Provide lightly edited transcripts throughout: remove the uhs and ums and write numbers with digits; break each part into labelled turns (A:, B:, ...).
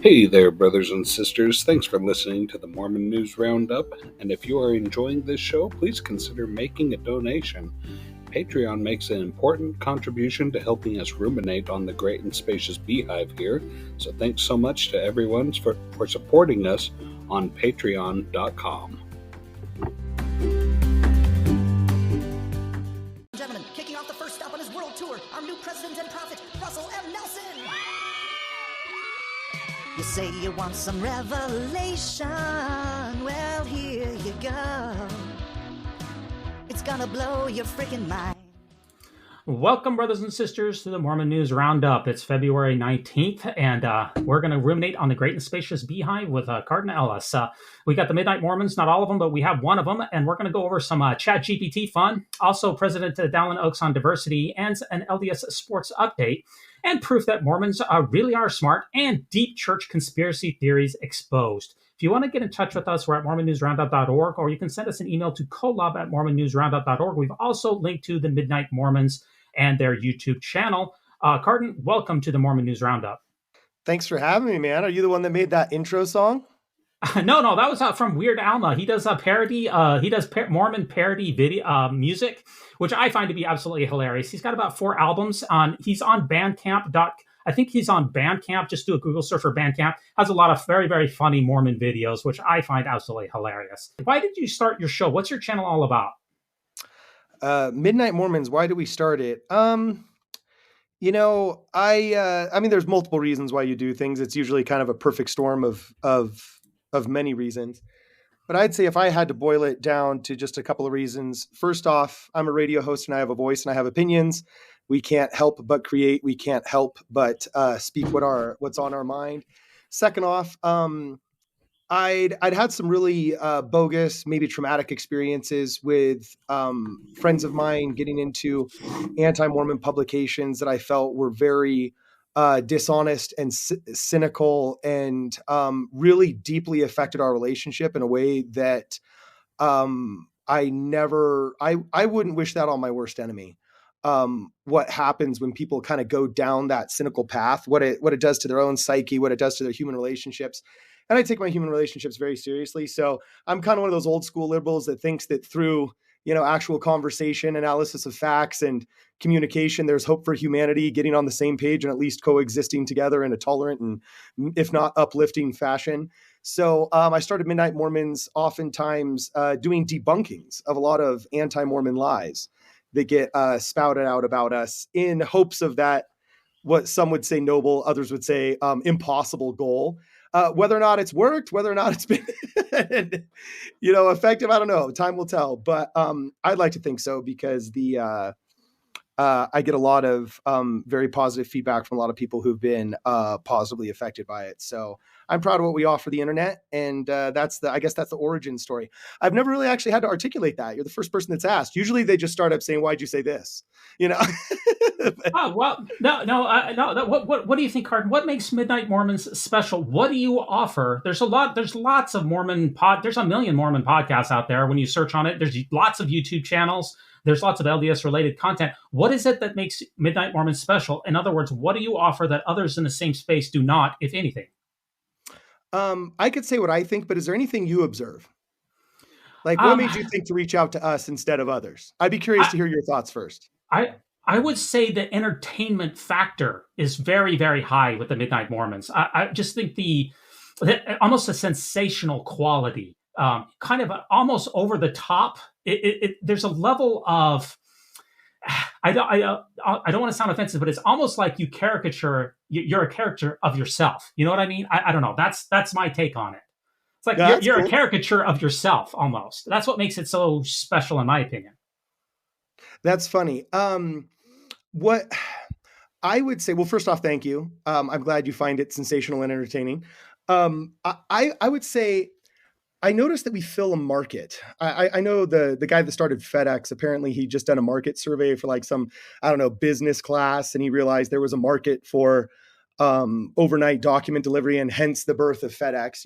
A: Hey there, brothers and sisters. Thanks for listening to the Mormon News Roundup. And if you are enjoying this show, please consider making a donation. Patreon makes an important contribution to helping us ruminate on the great and spacious beehive here. So thanks so much to everyone for supporting us on patreon.com.
B: Gentlemen, kicking off the first stop on his world tour, our new president and prophet, Russell M. Nelson. You say you want some revelation, well, here you go. It's gonna blow your freaking mind.
C: Welcome, brothers and sisters, to the Mormon News Roundup. It's February 19th, and we're going to ruminate on the great and spacious beehive with Cardin Ellis. We got the Midnight Mormons, not all of them, but we have one of them, and we're going to go over some ChatGPT fun. Also, President Dallin Oaks on diversity, and an LDS sports update, and proof that Mormons really are smart, and deep church conspiracy theories exposed. If you want to get in touch with us, we're at MormonNewsRoundup.org, or you can send us an email to collab@MormonNewsRoundup.org. We've also linked to the Midnight Mormons and their YouTube channel. Cardin, welcome to the Mormon News Roundup.
D: Thanks for having me, man. Are you the one that made that intro song?
C: No, that was from Weird Alma. He does a parody. He does Mormon parody video music, which I find to be absolutely hilarious. He's got about 4 albums on. He's on Bandcamp. I think he's on Bandcamp. Just do a Google search for Bandcamp. Has a lot of very, very funny Mormon videos, which I find absolutely hilarious. Why did you start your show? What's your channel all about?
D: Midnight Mormons. Why do we start it? I mean, there's multiple reasons why you do things. It's usually kind of a perfect storm of many reasons. But I'd say if I had to boil it down to just a couple of reasons, first off, I'm a radio host and I have a voice and I have opinions. We can't help but create. We can't help but speak what's on our mind. Second off, I'd had some really bogus, maybe traumatic experiences with friends of mine getting into anti-Mormon publications that I felt were very dishonest and cynical, and really deeply affected our relationship in a way that I wouldn't wish that on my worst enemy. What happens when people kind of go down that cynical path, what it does to their own psyche, what it does to their human relationships. And I take my human relationships very seriously. So I'm kind of one of those old school liberals that thinks that through, actual conversation, analysis of facts, and communication, there's hope for humanity getting on the same page and at least coexisting together in a tolerant and, if not uplifting fashion. So I started Midnight Mormons oftentimes doing debunkings of a lot of anti-Mormon lies that get spouted out about us in hopes of that, what some would say noble, others would say impossible goal. Whether or not it's worked, whether or not it's been, effective, I don't know. Time will tell. But I'd like to think so, because I get a lot of very positive feedback from a lot of people who've been positively affected by it. So I'm proud of what we offer the internet, and that's the origin story. I've never really actually had to articulate that. You're the first person that's asked. Usually they just start up saying, "Why'd you say this?"
C: Oh, well, no. What do you think, Cardin? What makes Midnight Mormons special? What do you offer? There's lots of Mormon there's a million Mormon podcasts out there. When you search on it, there's lots of YouTube channels. There's lots of LDS related content. What is it that makes Midnight Mormons special? In other words, what do you offer that others in the same space do not, if anything?
D: I could say what I think, but is there anything you observe? Like, what made you think to reach out to us instead of others? I'd be curious to hear your thoughts first.
C: I would say the entertainment factor is very, very high with the Midnight Mormons. I just think the almost a sensational quality, kind of almost over the top. There's a level of, I don't want to sound offensive, but it's almost like you're a caricature of yourself. You know what I mean? I don't know. That's my take on it. It's like you're cool. A caricature of yourself almost. That's what makes it so special, in my opinion.
D: That's funny. What I would say, well, first off, thank you. I'm glad you find it sensational and entertaining. I would say, I noticed that we fill a market. I know the guy that started FedEx, apparently he just done a market survey for like some, business class. And he realized there was a market for overnight document delivery, and hence the birth of FedEx.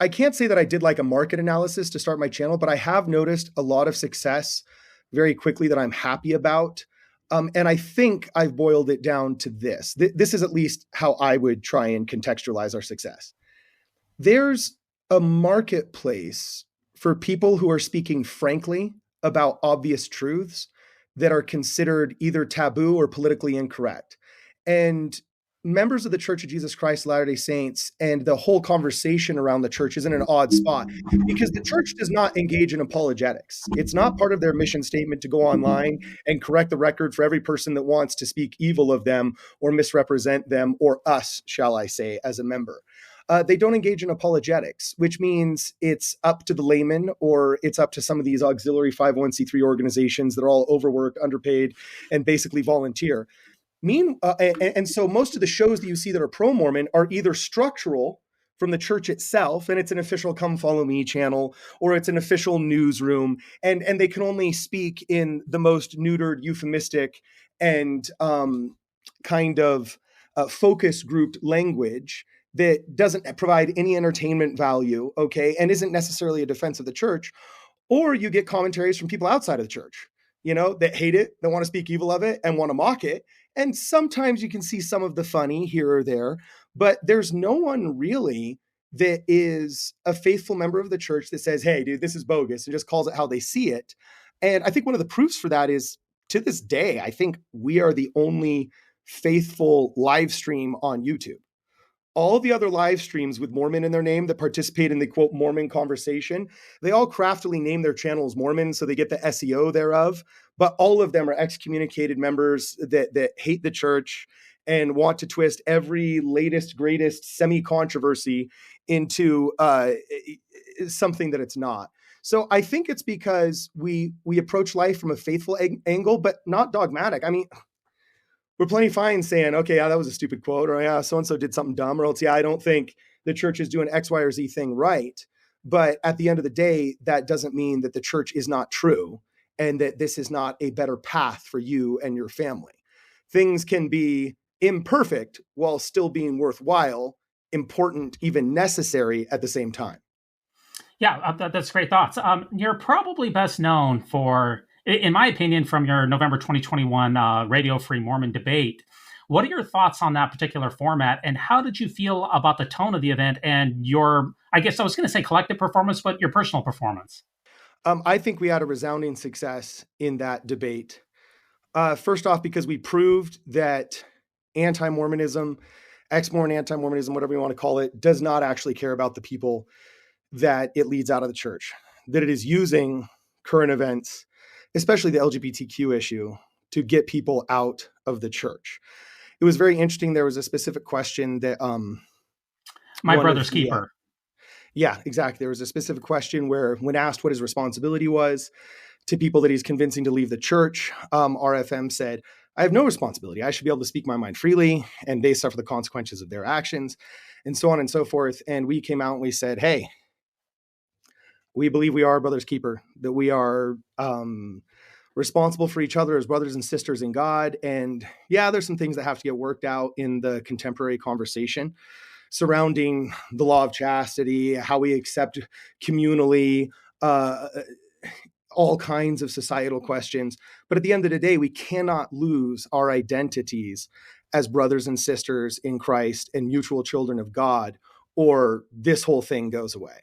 D: I can't say that I did like a market analysis to start my channel, but I have noticed a lot of success very quickly that I'm happy about And I think I've boiled it down to this. This is at least how I would try and contextualize our success. There's a marketplace for people who are speaking frankly about obvious truths that are considered either taboo or politically incorrect. And members of the Church of Jesus Christ of Latter-day Saints and the whole conversation around the church is in an odd spot because the church does not engage in apologetics. It's not part of their mission statement to go online and correct the record for every person that wants to speak evil of them or misrepresent them, or us, shall I say, as a member. They don't engage in apologetics, which means it's up to the layman, or it's up to some of these auxiliary 501c3 organizations that are all overworked, underpaid, and basically volunteer. And so most of the shows that you see that are pro-Mormon are either structural from the church itself, and it's an official come follow me channel, or it's an official newsroom, and they can only speak in the most neutered, euphemistic, and focus grouped language that doesn't provide any entertainment value, okay, and isn't necessarily a defense of the church. Or you get commentaries from people outside of the church, that hate it, that want to speak evil of it and want to mock it. And sometimes you can see some of the funny here or there, but there's no one really that is a faithful member of the church that says, hey, dude, this is bogus, and just calls it how they see it. And I think one of the proofs for that is, to this day, I think we are the only faithful live stream on YouTube. All the other live streams with Mormon in their name that participate in the quote Mormon conversation, they all craftily name their channels Mormon so they get the SEO thereof. But all of them are excommunicated members that hate the church and want to twist every latest, greatest semi-controversy into something that it's not. So I think it's because we approach life from a faithful angle, but not dogmatic. I mean, we're plenty fine saying, okay, yeah, that was a stupid quote, or yeah, so-and-so did something dumb, or else, yeah, I don't think the church is doing X, Y, or Z thing right. But at the end of the day, that doesn't mean that the church is not true and that this is not a better path for you and your family. Things can be imperfect while still being worthwhile, important, even necessary at the same time.
C: Yeah, that's great thoughts. You're probably best known for, in my opinion, from your November 2021 Radio Free Mormon debate. What are your thoughts on that particular format, and how did you feel about the tone of the event and your, I guess I was going to say collective performance, but your personal performance?
D: I think we had a resounding success in that debate. First off, because we proved that anti-Mormonism, ex-Mormon anti-Mormonism, whatever you want to call it, does not actually care about the people that it leads out of the church, that it is using current events, especially the LGBTQ issue, to get people out of the church. It was very interesting. There was a specific question that
C: my brother's keeper.
D: Yeah, exactly. There was a specific question where, when asked what his responsibility was to people that he's convincing to leave the church, RFM said, I have no responsibility. I should be able to speak my mind freely, and they suffer the consequences of their actions, and so on and so forth. And we came out and we said, hey, we believe we are our brother's keeper, that we are responsible for each other as brothers and sisters in God. And yeah, there's some things that have to get worked out in the contemporary conversation surrounding the law of chastity, how we accept communally, all kinds of societal questions. But at the end of the day, we cannot lose our identities as brothers and sisters in Christ and mutual children of God, or this whole thing goes away.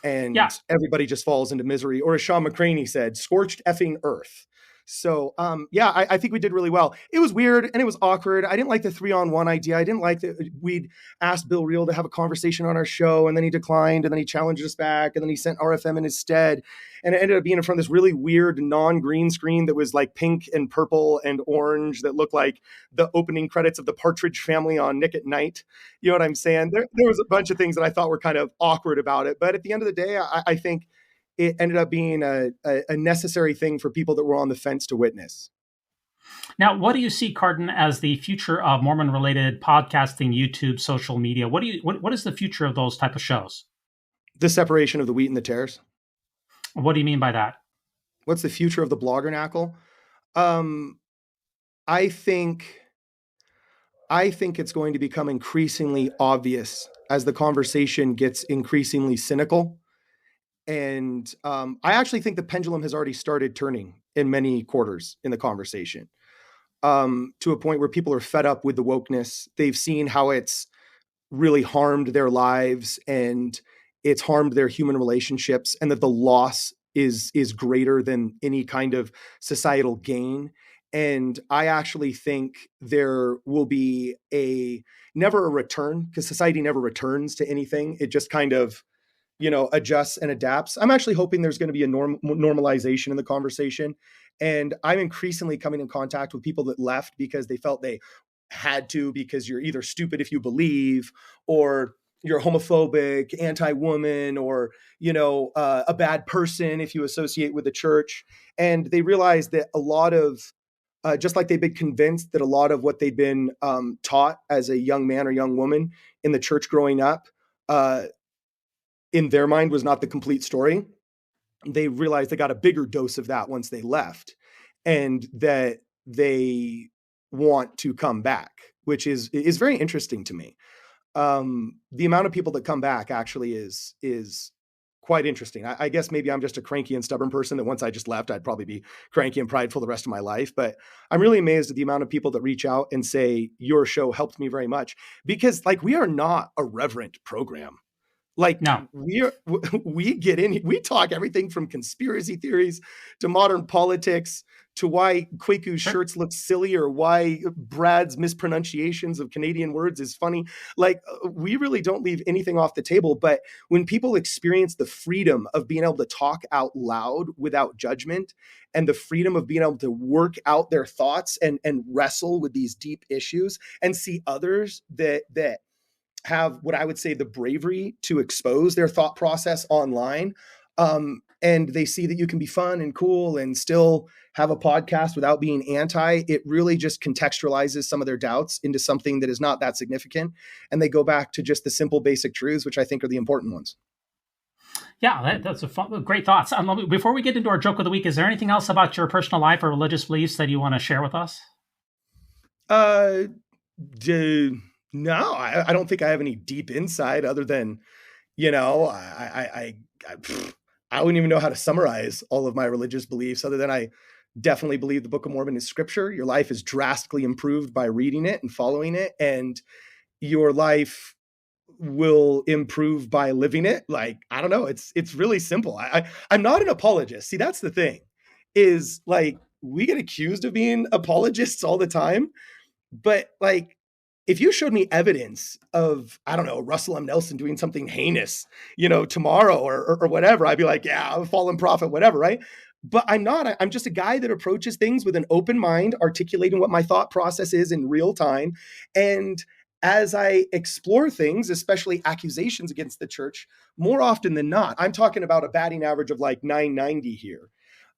D: And everybody just falls into misery. Or as Sean McCraney said, scorched effing earth. So, I think we did really well. It was weird and it was awkward. I didn't like the 3-on-1 idea. I didn't like that we'd asked Bill Reel to have a conversation on our show, and then he declined, and then he challenged us back, and then he sent RFM in his stead. And it ended up being in front of this really weird non-green screen that was like pink and purple and orange that looked like the opening credits of the Partridge Family on Nick at Night. You know what I'm saying? There was a bunch of things that I thought were kind of awkward about it. But at the end of the day, I think it ended up being a necessary thing for people that were on the fence to witness.
C: Now, what do you see, Cardin, as the future of Mormon-related podcasting, YouTube, social media? What is the future of those type of shows?
D: The separation of the wheat and the tares.
C: What do you mean by that?
D: What's the future of the bloggernacle? I think it's going to become increasingly obvious as the conversation gets increasingly cynical. And I actually think the pendulum has already started turning in many quarters in the conversation. to a point where people are fed up with the wokeness. They've seen how it's really harmed their lives and it's harmed their human relationships, and that the loss is greater than any kind of societal gain. And I actually think there will be never a return, because society never returns to anything. It just kind of, adjusts and adapts. I'm actually hoping there's going to be a normalization in the conversation. And I'm increasingly coming in contact with people that left because they felt they had to, because you're either stupid if you believe, or you're homophobic, anti-woman, or, a bad person if you associate with the church. And they realize that a lot of, just like they've been convinced that a lot of what they've been taught as a young man or young woman in the church growing up, in their mind was not the complete story. They realized they got a bigger dose of that once they left, and that they want to come back, which is very interesting to me. The amount of people that come back actually is quite interesting. I guess maybe I'm just a cranky and stubborn person that once I just left, I'd probably be cranky and prideful the rest of my life. But I'm really amazed at the amount of people that reach out and say, your show helped me very much, because we are not a reverent program.
C: No.
D: We get in, we talk everything from conspiracy theories to modern politics to why Kwaku's shirts look silly, or why Brad's mispronunciations of Canadian words is funny. We really don't leave anything off the table. But when people experience the freedom of being able to talk out loud without judgment, and the freedom of being able to work out their thoughts and wrestle with these deep issues, and see others that have what I would say the bravery to expose their thought process online. And they see that you can be fun and cool and still have a podcast without being anti. It really just contextualizes some of their doubts into something that is not that significant. And they go back to just the simple basic truths, which I think are the important ones.
C: Yeah, that's great thoughts. Before we get into our joke of the week, is there anything else about your personal life or religious beliefs that you want to share with us?
D: No, I don't think I have any deep insight other than, I wouldn't even know how to summarize all of my religious beliefs, other than I definitely believe the Book of Mormon is scripture. Your life is drastically improved by reading it and following it, and your life will improve by living it. I don't know. It's really simple. I'm not an apologist. See, that's the thing, is we get accused of being apologists all the time, but if you showed me evidence of, I don't know, Russell M. Nelson doing something heinous, tomorrow or whatever, I'd be like, yeah, I'm a fallen prophet, whatever, right? But I'm not. I'm just a guy that approaches things with an open mind, articulating what my thought process is in real time. And as I explore things, especially accusations against the church, more often than not, I'm talking about a batting average of 990 here.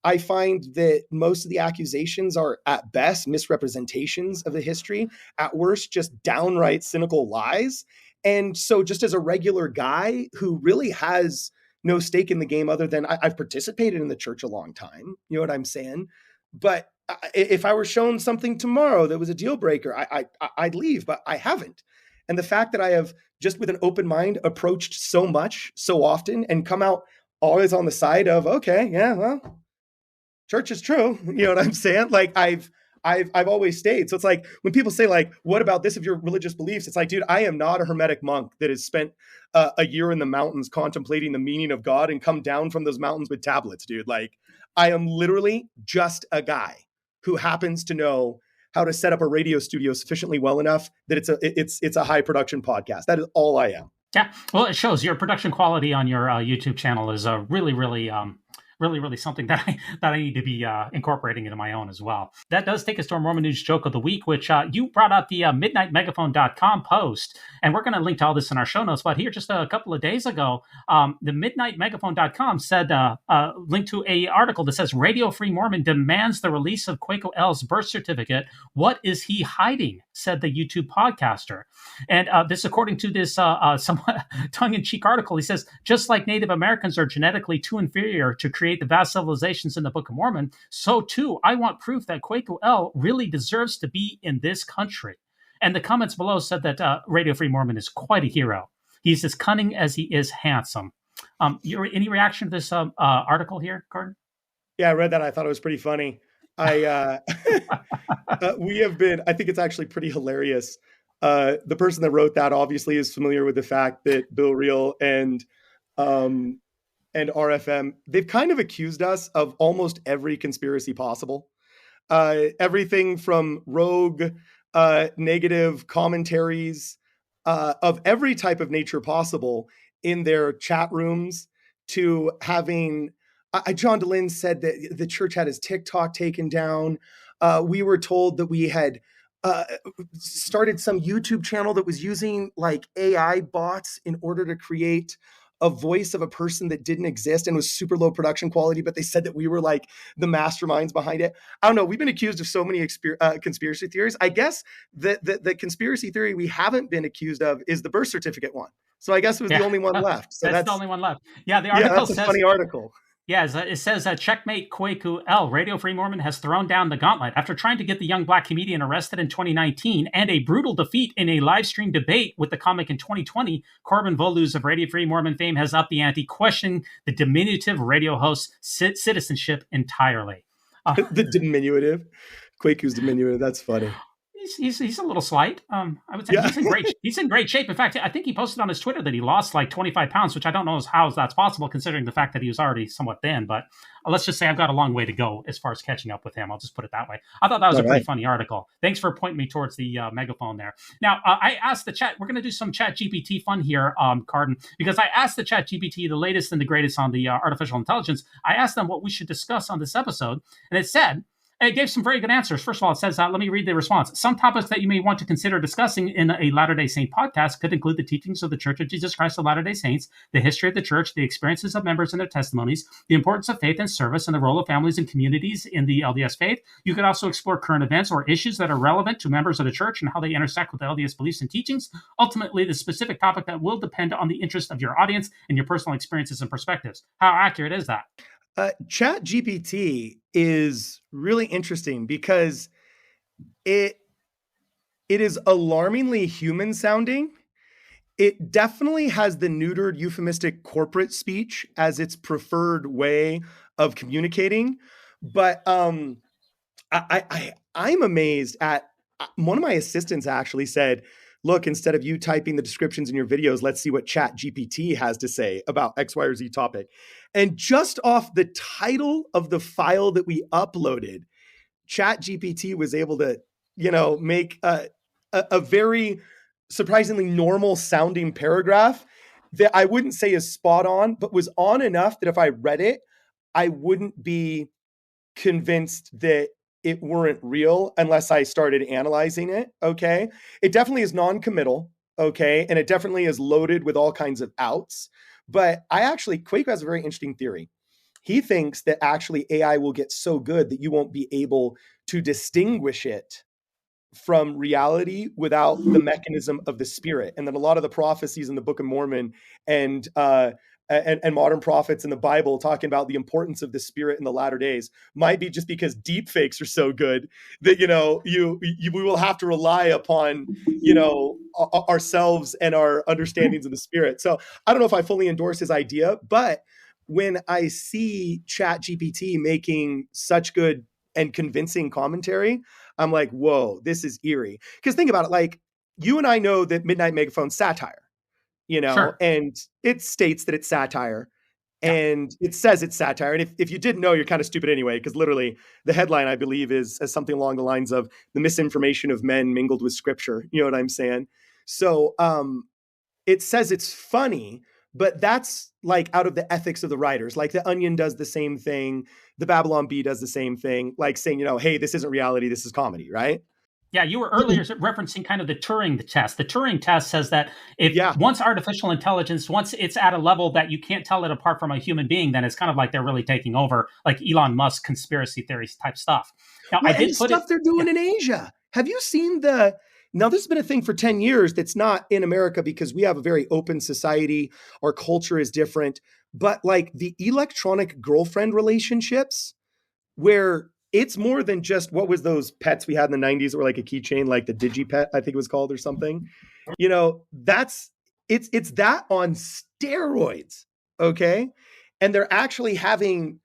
D: I find that most of the accusations are at best misrepresentations of the history, at worst just downright cynical lies. And so just as a regular guy who really has no stake in the game other than I've participated in the church a long time, you know what I'm saying? But if I were shown something tomorrow that was a deal breaker, I'd leave, but I haven't. And the fact that I have just with an open mind approached so much, so often, and come out always on the side of, okay, yeah, well, church is true. You know what I'm saying? I've always stayed. So it's when people say what about this of your religious beliefs? It's dude, I am not a hermetic monk that has spent a year in the mountains contemplating the meaning of God and come down from those mountains with tablets, dude. I am literally just a guy who happens to know how to set up a radio studio sufficiently well enough that it's a high production podcast. That is all I am.
C: Yeah. Well, it shows your production quality on your YouTube channel is really, really something that I need to be incorporating into my own as well. That does take us to our Mormon News Joke of the Week, which you brought up the MidnightMegaphone.com post, and we're going to link to all this in our show notes. But here, just a couple of days ago, the MidnightMegaphone.com said, linked to a article that says, Radio Free Mormon demands the release of Kwaku L's birth certificate. What is he hiding? Said the YouTube podcaster. And this, according to this somewhat tongue-in-cheek article, he says, just like Native Americans are genetically too inferior to create the vast civilizations in the Book of Mormon, so too I want proof that Kwaku L really deserves to be in this country. And the comments below said that Radio Free Mormon is quite a hero. He's as cunning as he is handsome. Any reaction to this article here, Gordon?
D: Yeah, I read that. I thought it was pretty funny. We have been, I think it's actually pretty hilarious. The person that wrote that obviously is familiar with the fact that Bill Reel and RFM, they've kind of accused us of almost every conspiracy possible. Everything from rogue, negative commentaries of every type of nature possible in their chat rooms, to having, John Dallin said that the church had his TikTok taken down. We were told that we had started some YouTube channel that was using like AI bots in order to create a voice of a person that didn't exist and was super low production quality, but they said that we were like the masterminds behind it. I don't know. We've been accused of so many conspiracy theories. I guess the conspiracy theory we haven't been accused of is the birth certificate one. So I guess it was the only one left. So
C: that's the only one left. Yeah, the article
D: that's a funny article.
C: Yeah, it says checkmate Kwaku L. Radio Free Mormon has thrown down the gauntlet after trying to get the young black comedian arrested in 2019 and a brutal defeat in a live stream debate with the comic in 2020. Corbin Volus of Radio Free Mormon fame has upped the ante, questioning the diminutive radio host's citizenship entirely.
D: The diminutive? Kwaku's diminutive. That's funny.
C: He's a little slight. I would say he's in great shape. In fact, I think he posted on his Twitter that he lost like 25 pounds, which I don't know how that's possible considering the fact that he was already somewhat thin. But let's just say I've got a long way to go as far as catching up with him. I'll just put it that way. I thought that was a pretty funny article. Thanks for pointing me towards the megaphone there. Now, I asked the chat. We're going to do some ChatGPT fun here, Carden, because I asked the ChatGPT, the latest and the greatest on the artificial intelligence. I asked them what we should discuss on this episode, and it said. It gave some very good answers. First of all, it says, let me read the response. Some topics that you may want to consider discussing in a Latter-day Saint podcast could include the teachings of the Church of Jesus Christ of Latter-day Saints, the history of the church, the experiences of members and their testimonies, the importance of faith and service, and the role of families and communities in the LDS faith. You could also explore current events or issues that are relevant to members of the church and how they intersect with the LDS beliefs and teachings. Ultimately, the specific topic that will depend on the interest of your audience and your personal experiences and perspectives. How accurate is that?
D: ChatGPT is really interesting because it is alarmingly human sounding. It definitely has the neutered euphemistic corporate speech as its preferred way of communicating. But I'm amazed at one of my assistants actually said, look, instead of you typing the descriptions in your videos, let's see what ChatGPT has to say about X, Y, or Z topic. And just off the title of the file that we uploaded, ChatGPT was able to, make a very surprisingly normal sounding paragraph that I wouldn't say is spot on, but was on enough that if I read it, I wouldn't be convinced that it weren't real unless I started analyzing it. Okay. It definitely is non-committal. Okay. And it definitely is loaded with all kinds of outs. But Kwaku has a very interesting theory. He thinks that actually AI will get so good that you won't be able to distinguish it from reality without the mechanism of the spirit. And then a lot of the prophecies in the Book of Mormon and modern prophets in the Bible talking about the importance of the spirit in the latter days might be just because deep fakes are so good that, we will have to rely upon, ourselves and our understandings of the spirit. So I don't know if I fully endorse his idea, but when I see ChatGPT making such good and convincing commentary, I'm like, whoa, this is eerie. Because think about it, like you and I know that Midnight Megaphone's satire.
C: Sure.
D: And it states that it's satire and it says it's satire. And if you didn't know, you're kind of stupid anyway, because literally the headline, I believe, is something along the lines of the misinformation of men mingled with scripture. You know what I'm saying? So it says it's funny, but that's like out of the ethics of the writers. Like the Onion does the same thing. The Babylon Bee does the same thing, like saying, hey, this isn't reality. This is comedy, right?
C: Yeah, you were earlier referencing kind of the Turing test. The Turing test says that once artificial intelligence, once it's at a level that you can't tell it apart from a human being, then it's kind of like they're really taking over, like Elon Musk conspiracy theories type stuff. Now,
D: they're doing in Asia. Have you seen now this has been a thing for 10 years that's not in America because we have a very open society. Our culture is different. But like the electronic girlfriend relationships where it's more than just what was those pets we had in the 90s that were like a keychain, like the DigiPet, I think it was called or something. It's that on steroids. Okay. And they're actually having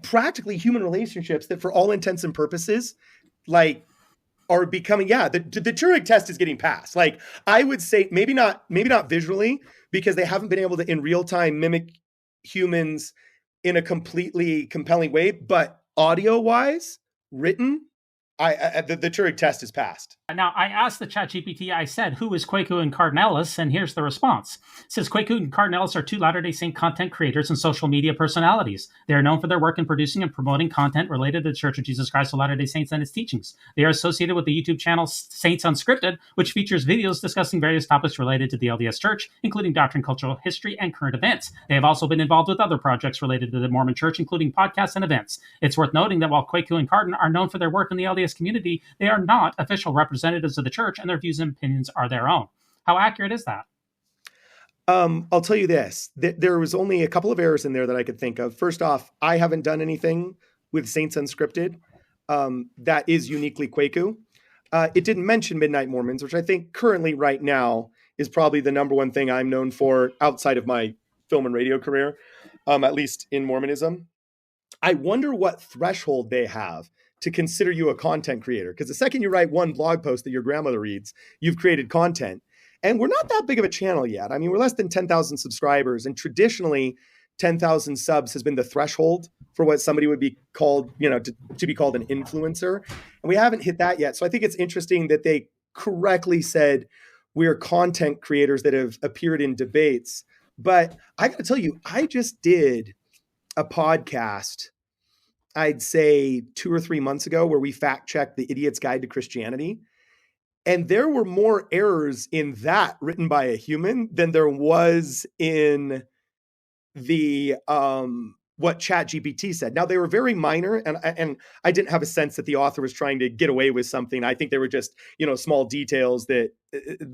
D: practically human relationships that for all intents and purposes, like, are becoming, the Turing test is getting passed. Like, I would say maybe not visually, because they haven't been able to in real time mimic humans in a completely compelling way, but audio wise, written, the Turing test is passed.
C: Now, I asked the ChatGPT, I said, who is Kwaku and Cardin Ellis? And here's the response. It says, Kwaku and Cardin Ellis are two Latter-day Saint content creators and social media personalities. They are known for their work in producing and promoting content related to the Church of Jesus Christ of Latter-day Saints and its teachings. They are associated with the YouTube channel Saints Unscripted, which features videos discussing various topics related to the LDS Church, including doctrine, cultural history, and current events. They have also been involved with other projects related to the Mormon Church, including podcasts and events. It's worth noting that while Kwaku and Cardin are known for their work in the LDS community, they are not official representatives of the Church, and their views and opinions are their own. How accurate is that?
D: I'll tell you this. There was only a couple of errors in there that I could think of. First off, I haven't done anything with Saints Unscripted that is uniquely Kwaku. It didn't mention Midnight Mormons, which I think currently right now is probably the number one thing I'm known for outside of my film and radio career, at least in Mormonism. I wonder what threshold they have to consider you a content creator. Because the second you write one blog post that your grandmother reads, you've created content. And we're not that big of a channel yet. I mean, we're less than 10,000 subscribers. And traditionally, 10,000 subs has been the threshold for what somebody would be called, to be called an influencer. And we haven't hit that yet. So I think it's interesting that they correctly said we're content creators that have appeared in debates. But I got to tell you, I just did a podcast, I'd say 2 or 3 months ago, where we fact checked The Idiot's Guide to Christianity. And there were more errors in that written by a human than there was in the what ChatGPT said. Now, they were very minor, and I didn't have a sense that the author was trying to get away with something. I think they were just, small details that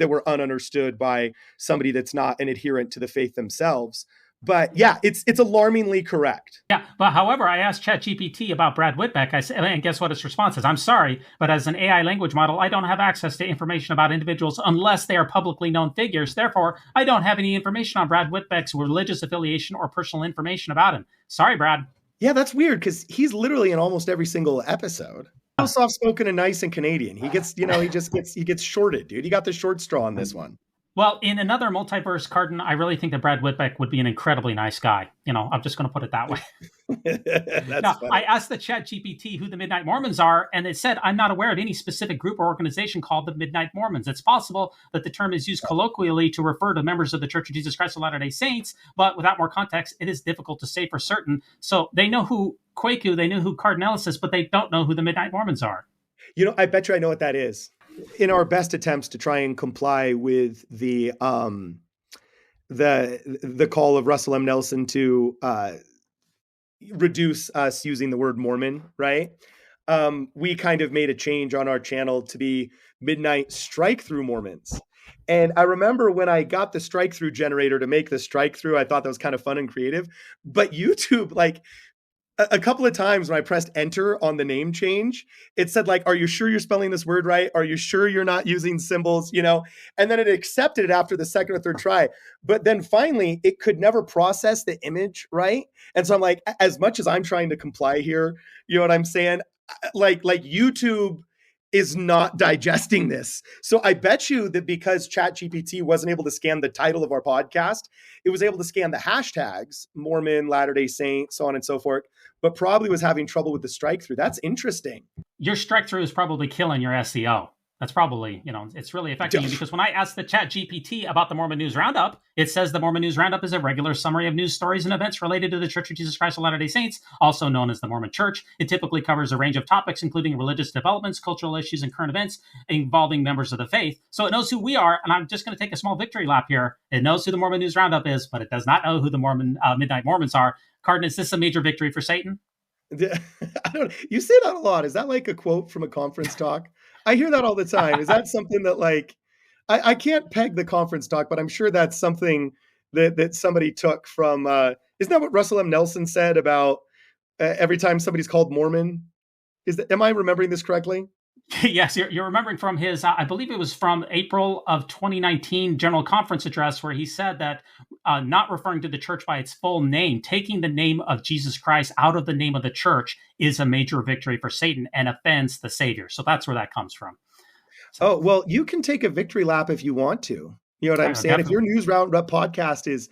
D: were ununderstood by somebody that's not an adherent to the faith themselves. But yeah, it's alarmingly correct.
C: Yeah, but however, I asked ChatGPT about Brad Whitbeck, and guess what its response is? I'm sorry, but as an AI language model, I don't have access to information about individuals unless they are publicly known figures. Therefore, I don't have any information on Brad Whitbeck's religious affiliation or personal information about him. Sorry, Brad.
D: Yeah, that's weird, because he's literally in almost every single episode. So soft-spoken and nice and Canadian. He gets, he gets shorted, dude. He got the short straw on this one.
C: Well, in another multiverse, Cardin, I really think that Brad Whitbeck would be an incredibly nice guy. I'm just going to put it that way. Now,
D: funny.
C: I asked the ChatGPT who the Midnight Mormons are, and it said, I'm not aware of any specific group or organization called the Midnight Mormons. It's possible that the term is used colloquially to refer to members of the Church of Jesus Christ of Latter-day Saints, but without more context, it is difficult to say for certain. So they know who Kwaku, they know who Cardin Ellis is, but they don't know who the Midnight Mormons are.
D: I bet you I know what that is. In our best attempts to try and comply with the call of Russell M. Nelson to reduce us using the word Mormon, right? We kind of made a change on our channel to be Midnight Strike Through Mormons. And I remember when I got the strike through generator to make the strike through, I thought that was kind of fun and creative. But YouTube, a couple of times when I pressed enter on the name change, it said are you sure you're spelling this word right? Are you sure you're not using symbols? And then it accepted it after the second or third try. But then finally it could never process the image right. And so I'm like, as much as I'm trying to comply here, you know what I'm saying? Like YouTube is not digesting this. So I bet you that because ChatGPT wasn't able to scan the title of our podcast, it was able to scan the hashtags, Mormon, Latter-day Saint, so on and so forth, but probably was having trouble with the strike through. That's interesting.
C: Your strike through is probably killing your SEO. That's probably, it's really affecting you, because when I asked the ChatGPT about the Mormon News Roundup, it says the Mormon News Roundup is a regular summary of news stories and events related to the Church of Jesus Christ of Latter-day Saints, also known as the Mormon Church. It typically covers a range of topics, including religious developments, cultural issues, and current events involving members of the faith. So it knows who we are, and I'm just going to take a small victory lap here. It knows who the Mormon News Roundup is, but it does not know who the Midnight Mormons are. Cardin, is this a major victory for Satan?
D: I don't. You say that a lot. Is that like a quote from a conference talk? I hear that all the time. Is that something that I can't peg the conference talk, but I'm sure that's something that somebody took from, isn't that what Russell M. Nelson said about every time somebody's called Mormon? Am I remembering this correctly?
C: Yes, you're remembering from his, I believe it was from April of 2019 General Conference address, where he said that not referring to the church by its full name, taking the name of Jesus Christ out of the name of the church is a major victory for Satan and offends the Savior. So that's where that comes from. So,
D: Oh, well, you can take a victory lap if you want to. You know what I'm saying?
C: definitely.
D: If your News Roundup podcast is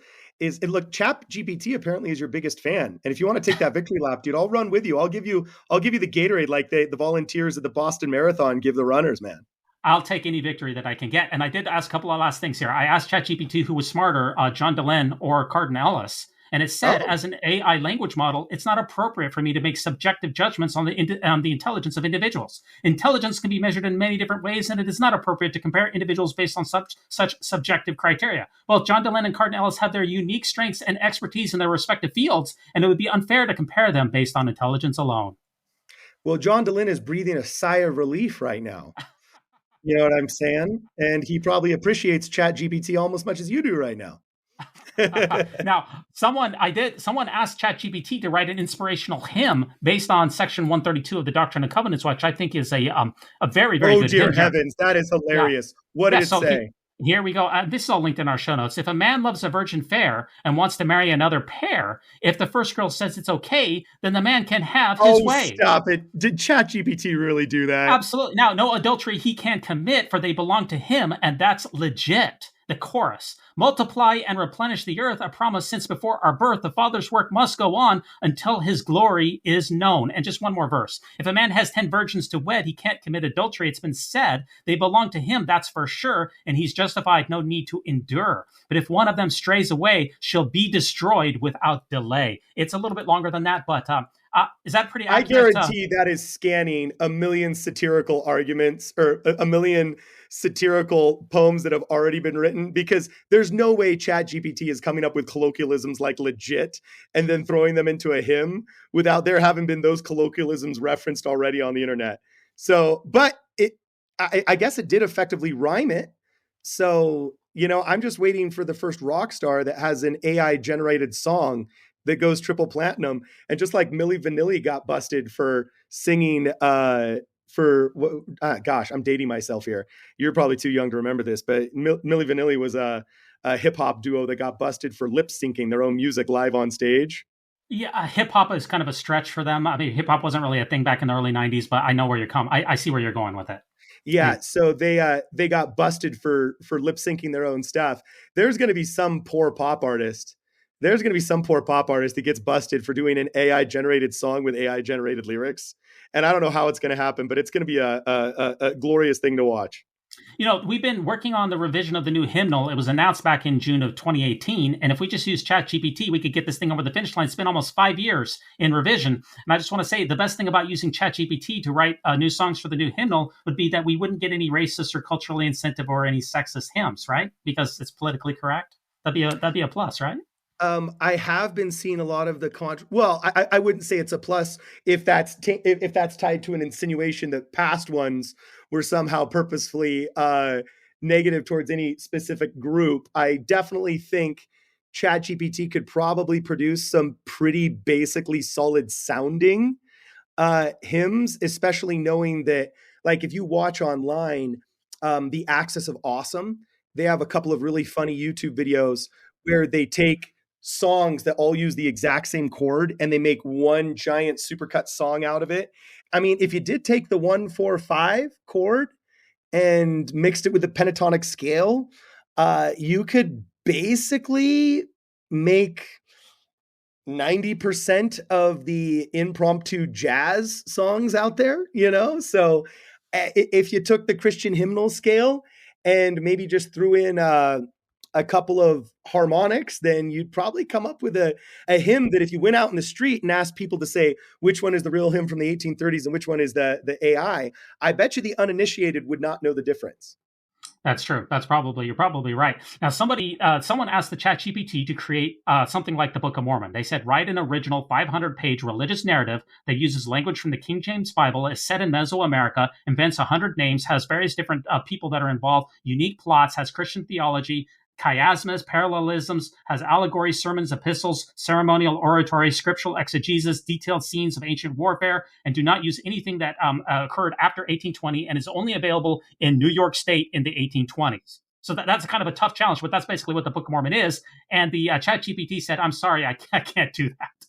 D: look, ChatGPT apparently is your biggest fan. And if you want to take that victory lap, dude, I'll run with you. I'll give you the Gatorade like the volunteers at the Boston Marathon give the runners, man.
C: I'll take any victory that I can get. And I did ask a couple of last things here. I asked ChatGPT who was smarter, John Dallin or Cardinal Ellis. And it said, as an AI language model, it's not appropriate for me to make subjective judgments on the intelligence of individuals. Intelligence can be measured in many different ways, and it is not appropriate to compare individuals based on such subjective criteria. Both John Dallin and Cardinal Ellis have their unique strengths and expertise in their respective fields, and it would be unfair to compare them based on intelligence alone.
D: Well, John Dallin is breathing a sigh of relief right now. You know what I'm saying? And he probably appreciates ChatGPT almost as much as you do right now.
C: Now, someone asked ChatGPT to write an inspirational hymn based on Section 132 of the Doctrine and Covenants, which I think is a very, very good.
D: Oh, dear heavens, that is hilarious! Yeah. What did it say?
C: Here we go. This is all linked in our show notes. If a man loves a virgin fair and wants to marry another pair, if the first girl says it's okay, then the man can have his way.
D: Stop it. Did ChatGPT really do that?
C: Absolutely. Now, no adultery he can't commit, for they belong to him, and that's legit. The chorus. Multiply and replenish the earth, a promise since before our birth. The Father's work must go on until his glory is known. And just one more verse. If a man has 10 virgins to wed, he can't commit adultery. It's been said they belong to him, that's for sure, and he's justified, no need to endure. But if one of them strays away, she'll be destroyed without delay. It's a little bit longer than that, but is that pretty accurate?
D: I guarantee that is scanning a million satirical arguments or a million satirical poems that have already been written, because there's no way ChatGPT is coming up with colloquialisms like legit and then throwing them into a hymn without there having been those colloquialisms referenced already on the internet. So, but I guess it did effectively rhyme it. So, I'm just waiting for the first rock star that has an AI generated song that goes triple platinum. And just like Milli Vanilli got busted for singing, I'm dating myself here. You're probably too young to remember this, but Milli Vanilli was a hip hop duo that got busted for lip syncing their own music live on stage.
C: Yeah, hip hop is kind of a stretch for them. I mean, hip hop wasn't really a thing back in the early 90s, but I know where you're coming. I see where you're going with it.
D: Yeah, so they got busted for lip syncing their own stuff. There's going to be some poor pop artist that gets busted for doing an AI generated song with AI generated lyrics. And I don't know how it's going to happen, but it's going to be a glorious thing to watch.
C: We've been working on the revision of the new hymnal. It was announced back in June of 2018. And if we just use ChatGPT, we could get this thing over the finish line. It's been almost 5 years in revision. And I just want to say the best thing about using ChatGPT to write new songs for the new hymnal would be that we wouldn't get any racist or culturally insensitive or any sexist hymns, right? Because it's politically correct. That'd be a plus, right?
D: I have been seeing a lot of the well, I wouldn't say it's a plus if that's tied to an insinuation that past ones were somehow purposefully negative towards any specific group. I definitely think ChatGPT could probably produce some pretty basically solid sounding hymns, especially knowing that, like, if you watch online, the Axis of Awesome, they have a couple of really funny YouTube videos where they take songs that all use the exact same chord and they make one giant supercut song out of it. I mean, if you did take the 1-4-5 chord and mixed it with the pentatonic scale, you could basically make 90% of the impromptu jazz songs out there, So if you took the Christian hymnal scale and maybe just threw in a couple of harmonics, then you'd probably come up with a hymn that if you went out in the street and asked people to say which one is the real hymn from the 1830s and which one is the AI, I bet you the uninitiated would not know the difference.
C: That's true. You're probably right. Now, someone asked the ChatGPT to create something like the Book of Mormon. They said, write an original 500-page religious narrative that uses language from the King James Bible, is set in Mesoamerica, invents 100 names, has various different people that are involved, unique plots, has Christian theology, chiasmas, parallelisms, has allegories, sermons, epistles, ceremonial oratory, scriptural exegesis, detailed scenes of ancient warfare, and do not use anything that occurred after 1820 and is only available in New York State in the 1820s. So that's kind of a tough challenge, but that's basically what the Book of Mormon is. And the ChatGPT said, I'm sorry, I can't do that.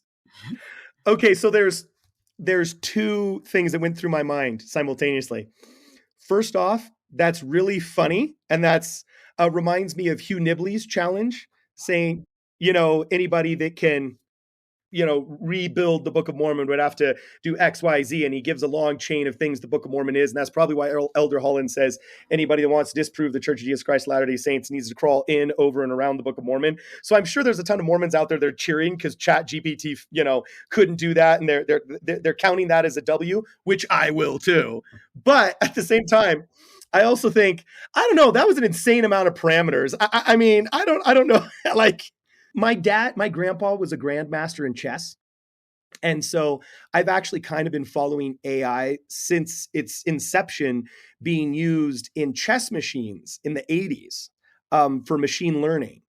D: Okay, so there's two things that went through my mind simultaneously. First off, that's really funny, and that's reminds me of Hugh Nibley's challenge, saying, anybody that can, rebuild the Book of Mormon would have to do X, Y, Z, and he gives a long chain of things the Book of Mormon is, and that's probably why Elder Holland says anybody that wants to disprove the Church of Jesus Christ of Latter-day Saints needs to crawl in, over, and around the Book of Mormon. So I'm sure there's a ton of Mormons out there that are cheering because ChatGPT, couldn't do that, and they're counting that as a W, which I will too. But at the same time, I also think, I don't know, that was an insane amount of parameters. I mean, I don't know. Like my grandpa was a grandmaster in chess. And so I've actually kind of been following AI since its inception being used in chess machines in the 80s for machine learning.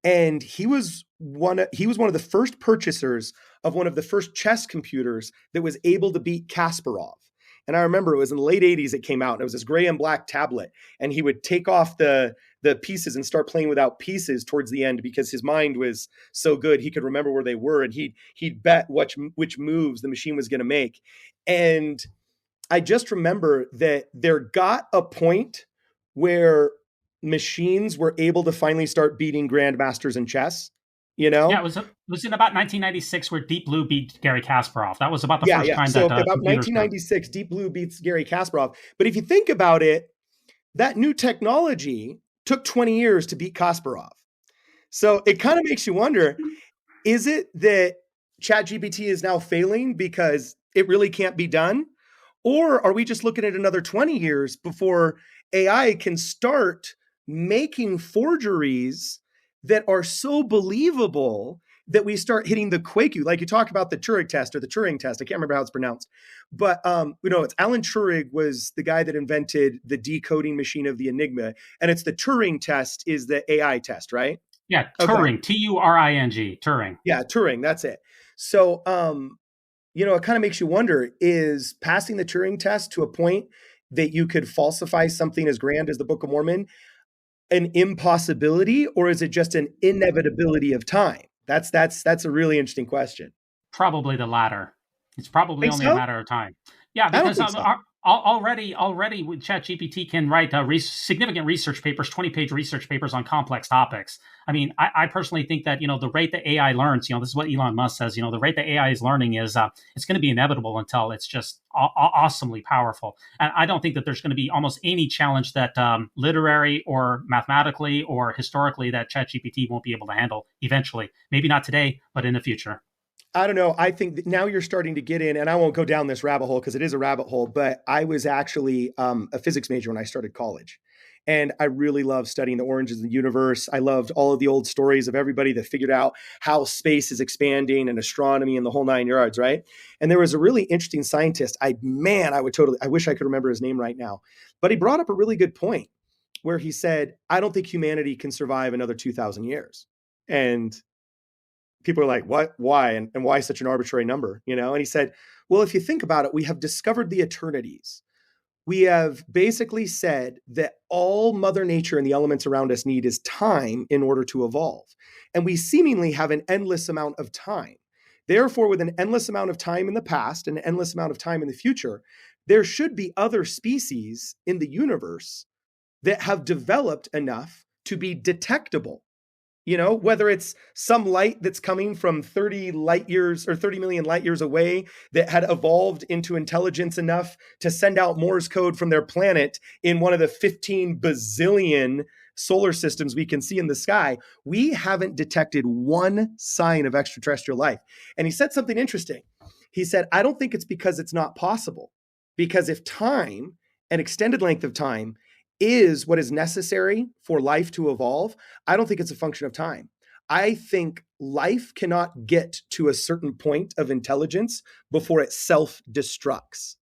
D: And he was one of the first purchasers of one of the first chess computers that was able to beat Kasparov. And I remember it was in the late 80s it came out, and it was this gray and black tablet. And he would take off the pieces and start playing without pieces towards the end because his mind was so good he could remember where they were, and he'd bet which moves the machine was going to make. And I just remember that there got a point where machines were able to finally start beating grandmasters in chess.
C: Yeah, it was in about 1996 where Deep Blue beat Gary Kasparov. That was about the first time
D: so
C: that
D: about 1996, Deep Blue beats Gary Kasparov. But if you think about it, that new technology took 20 years to beat Kasparov. So it kind of makes you wonder, is it that ChatGPT is now failing because it really can't be done? Or are we just looking at another 20 years before AI can start making forgeries that are so believable that we start hitting the Kwaku? Like you talk about the Turing test or the Turing test. I can't remember how it's pronounced. But, it's Alan Turing was the guy that invented the decoding machine of the Enigma. And it's the Turing test is the AI test, right?
C: Yeah, Turing, okay. Turing, Turing.
D: Yeah, Turing, that's it. So, it kind of makes you wonder, is passing the Turing test to a point that you could falsify something as grand as the Book of Mormon an impossibility, or is it just an inevitability of time? That's a really interesting question.
C: Probably the latter. It's probably only a matter of time. Yeah, because already with ChatGPT can write significant research papers, 20-page research papers on complex topics. I mean, I personally think that, the rate that AI learns, this is what Elon Musk says, the rate that AI is learning is it's going to be inevitable until it's just awesomely powerful. And I don't think that there's going to be almost any challenge that literary or mathematically or historically that ChatGPT won't be able to handle eventually. Maybe not today, but in the future.
D: I don't know. I think that now you're starting to get in, and I won't go down this rabbit hole because it is a rabbit hole, but I was actually a physics major when I started college. And I really loved studying the origins of the universe. I loved all of the old stories of everybody that figured out how space is expanding and astronomy and the whole 9 yards, right? And there was a really interesting scientist. I wish I could remember his name right now, but he brought up a really good point where he said, I don't think humanity can survive another 2,000 years. And people are like, what, why? And why such an arbitrary number? And he said, well, if you think about it, we have discovered the eternities. We have basically said that all Mother Nature and the elements around us need is time in order to evolve. And we seemingly have an endless amount of time. Therefore, with an endless amount of time in the past and an endless amount of time in the future, there should be other species in the universe that have developed enough to be detectable. Whether it's some light that's coming from 30 light years or 30 million light years away that had evolved into intelligence enough to send out Morse code from their planet in one of the 15 bazillion solar systems we can see in the sky. We haven't detected one sign of extraterrestrial life. And he said something interesting. He said, I don't think it's because it's not possible. Because if time, an extended length of time, is what is necessary for life to evolve, I don't think it's a function of time. I think life cannot get to a certain point of intelligence before it self-destructs.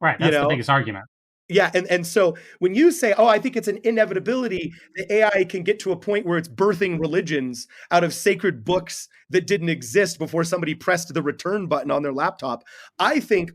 C: Right. That's the biggest argument.
D: Yeah. And so when you say, oh, I think it's an inevitability that AI can get to a point where it's birthing religions out of sacred books that didn't exist before somebody pressed the return button on their laptop, I think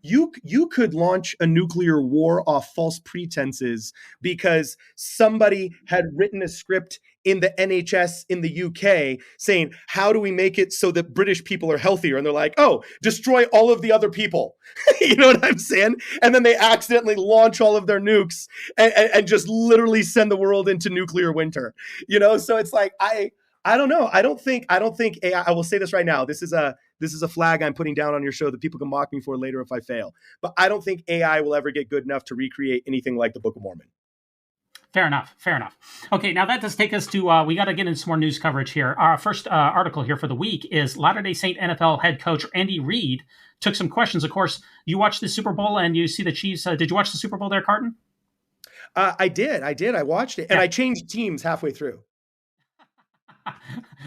D: you could launch a nuclear war off false pretenses because somebody had written a script in the NHS in the UK saying, how do we make it so that British people are healthier? And they're like, oh, destroy all of the other people. You know what I'm saying? And then they accidentally launch all of their nukes and just literally send the world into nuclear winter. You know, so it's like, I don't know. I don't think AI, I will say this right now. This is a flag I'm putting down on your show that people can mock me for later if I fail. But I don't think AI will ever get good enough to recreate anything like the Book of Mormon.
C: Fair enough. Okay, now that does take us to, we got to get into some more news coverage here. Our first article here for the week is Latter-day Saint NFL head coach Andy Reid took some questions. Of course, you watched the Super Bowl and you see the Chiefs. Did you watch the Super Bowl there, Carton?
D: I did. I watched it. And I changed teams halfway through.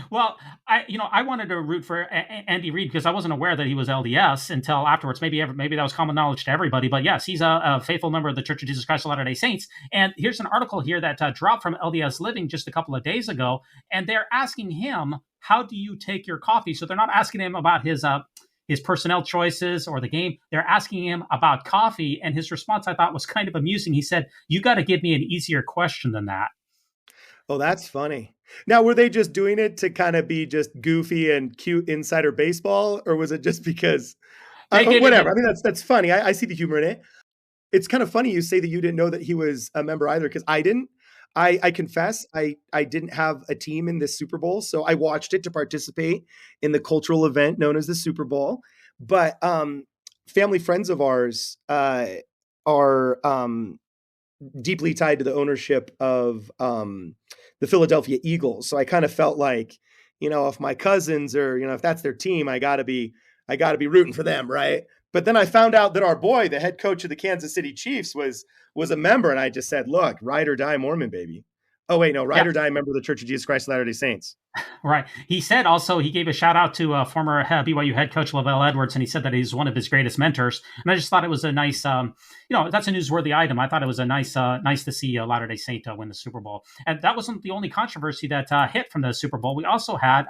C: Well, I wanted to root for Andy Reid because I wasn't aware that he was LDS until afterwards. Maybe that was common knowledge to everybody. But yes, he's a faithful member of the Church of Jesus Christ of Latter-day Saints. And here's an article here that dropped from LDS Living just a couple of days ago. And they're asking him, how do you take your coffee? So they're not asking him about his personnel choices or the game. They're asking him about coffee. And his response, I thought, was kind of amusing. He said, you got to give me an easier question than that.
D: Oh, that's funny. Now, were they just doing it to kind of be just goofy and cute insider baseball? Or was it just because, whatever. I mean, that's funny. I see the humor in it. It's kind of funny you say that you didn't know that he was a member either, because I didn't. I confess, I didn't have a team in this Super Bowl, so I watched it to participate in the cultural event known as the Super Bowl. But family friends of ours are deeply tied to the ownership of the Philadelphia Eagles. So I kind of felt like, if my cousins or, if that's their team, I gotta be rooting for them. Right. But then I found out that our boy, the head coach of the Kansas City Chiefs was a member. And I just said, look, ride or die Mormon, baby. Oh, wait, no, ride or die member of the Church of Jesus Christ of Latter-day Saints.
C: Right. He said also, he gave a shout out to former BYU head coach Lavelle Edwards, and he said that he's one of his greatest mentors. And I just thought it was a nice, that's a newsworthy item. I thought it was a nice to see Latter-day Saint win the Super Bowl. And that wasn't the only controversy that hit from the Super Bowl. We also had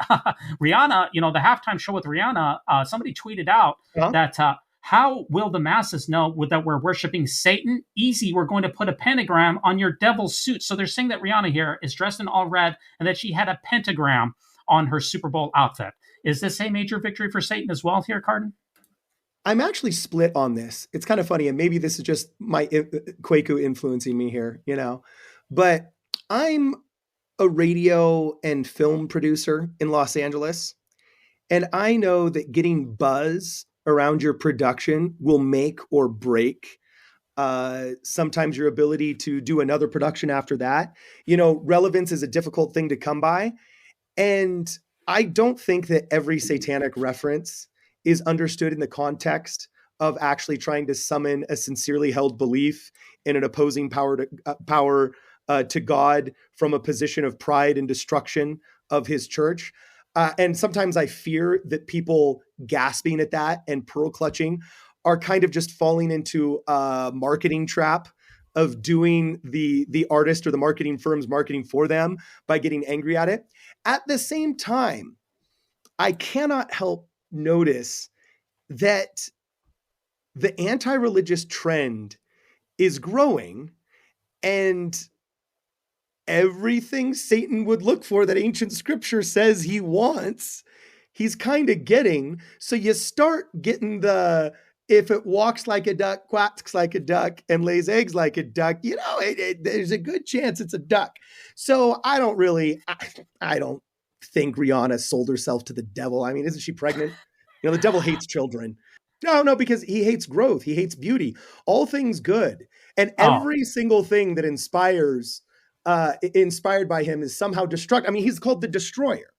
C: Rihanna, the halftime show with Rihanna. Somebody tweeted out that how will the masses know that we're worshiping Satan? Easy, we're going to put a pentagram on your devil's suit. So they're saying that Rihanna here is dressed in all red and that she had a pentagram on her Super Bowl outfit. Is this a major victory for Satan as well here, Carden?
D: I'm actually split on this. It's kind of funny, and maybe this is just my Kwaku influencing me here, but I'm a radio and film producer in Los Angeles, and I know that getting buzz around your production will make or break sometimes your ability to do another production after that. Relevance is a difficult thing to come by. And I don't think that every satanic reference is understood in the context of actually trying to summon a sincerely held belief in an opposing power to God from a position of pride and destruction of his church. And sometimes I fear that people gasping at that and pearl clutching are kind of just falling into a marketing trap of doing the artist or the marketing firm's marketing for them by getting angry at it. At the same time, I cannot help notice that the anti-religious trend is growing, and everything Satan would look for that ancient scripture says he wants, he's kind of getting. So you start getting if it walks like a duck, quacks like a duck, and lays eggs like a duck, there's a good chance it's a duck. So I don't think Rihanna sold herself to the devil. I mean, isn't she pregnant? The devil hates children. No, because he hates growth. He hates beauty, all things good. And every single thing that inspired by him is somehow destructive. I mean, he's called the destroyer.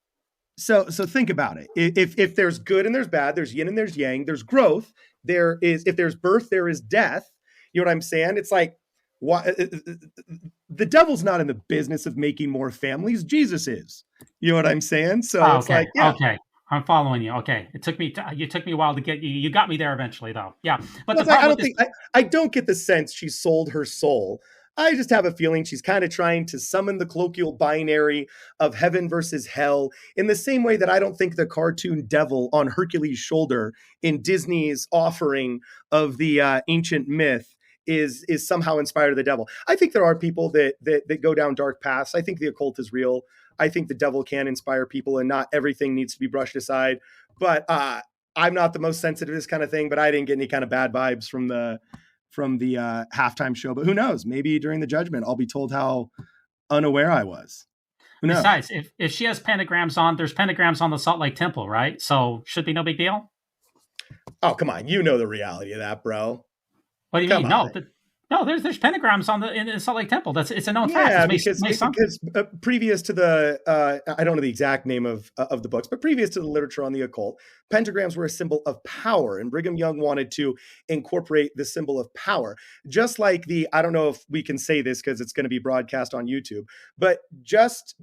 D: So think about it. If there's good and there's bad, there's yin and there's yang, there's growth. If there's birth, there is death. You know what I'm saying? It's like, the devil's not in the business of making more families. Jesus is. You know what I'm saying? So it's like, yeah.
C: Okay. I'm following you. Okay, it took me a while to get you. You got me there eventually, though. Yeah, but
D: Well,
C: the problem with this,
D: I don't get the sense she sold her soul. I just have a feeling she's kind of trying to summon the colloquial binary of heaven versus hell in the same way that I don't think the cartoon devil on Hercules' shoulder in Disney's offering of the ancient myth is somehow inspired of the devil. I think there are people that go down dark paths. I think the occult is real. I think the devil can inspire people, and not everything needs to be brushed aside. But I'm not the most sensitive to this kind of thing, but I didn't get any kind of bad vibes from the halftime show. But who knows? Maybe during the judgment, I'll be told how unaware I was. Who knows?
C: Besides, if she has pentagrams on, there's pentagrams on the Salt Lake Temple, right? So should be no big deal.
D: Oh, come on. You know the reality of that, bro.
C: What do you mean? No, there's pentagrams in the Salt Lake Temple. It's a known fact.
D: Yeah, because previous to the I don't know the exact name of the books, but previous to the literature on the occult, pentagrams were a symbol of power, and Brigham Young wanted to incorporate the symbol of power. Just like I don't know if we can say this because it's going to be broadcast on YouTube, but just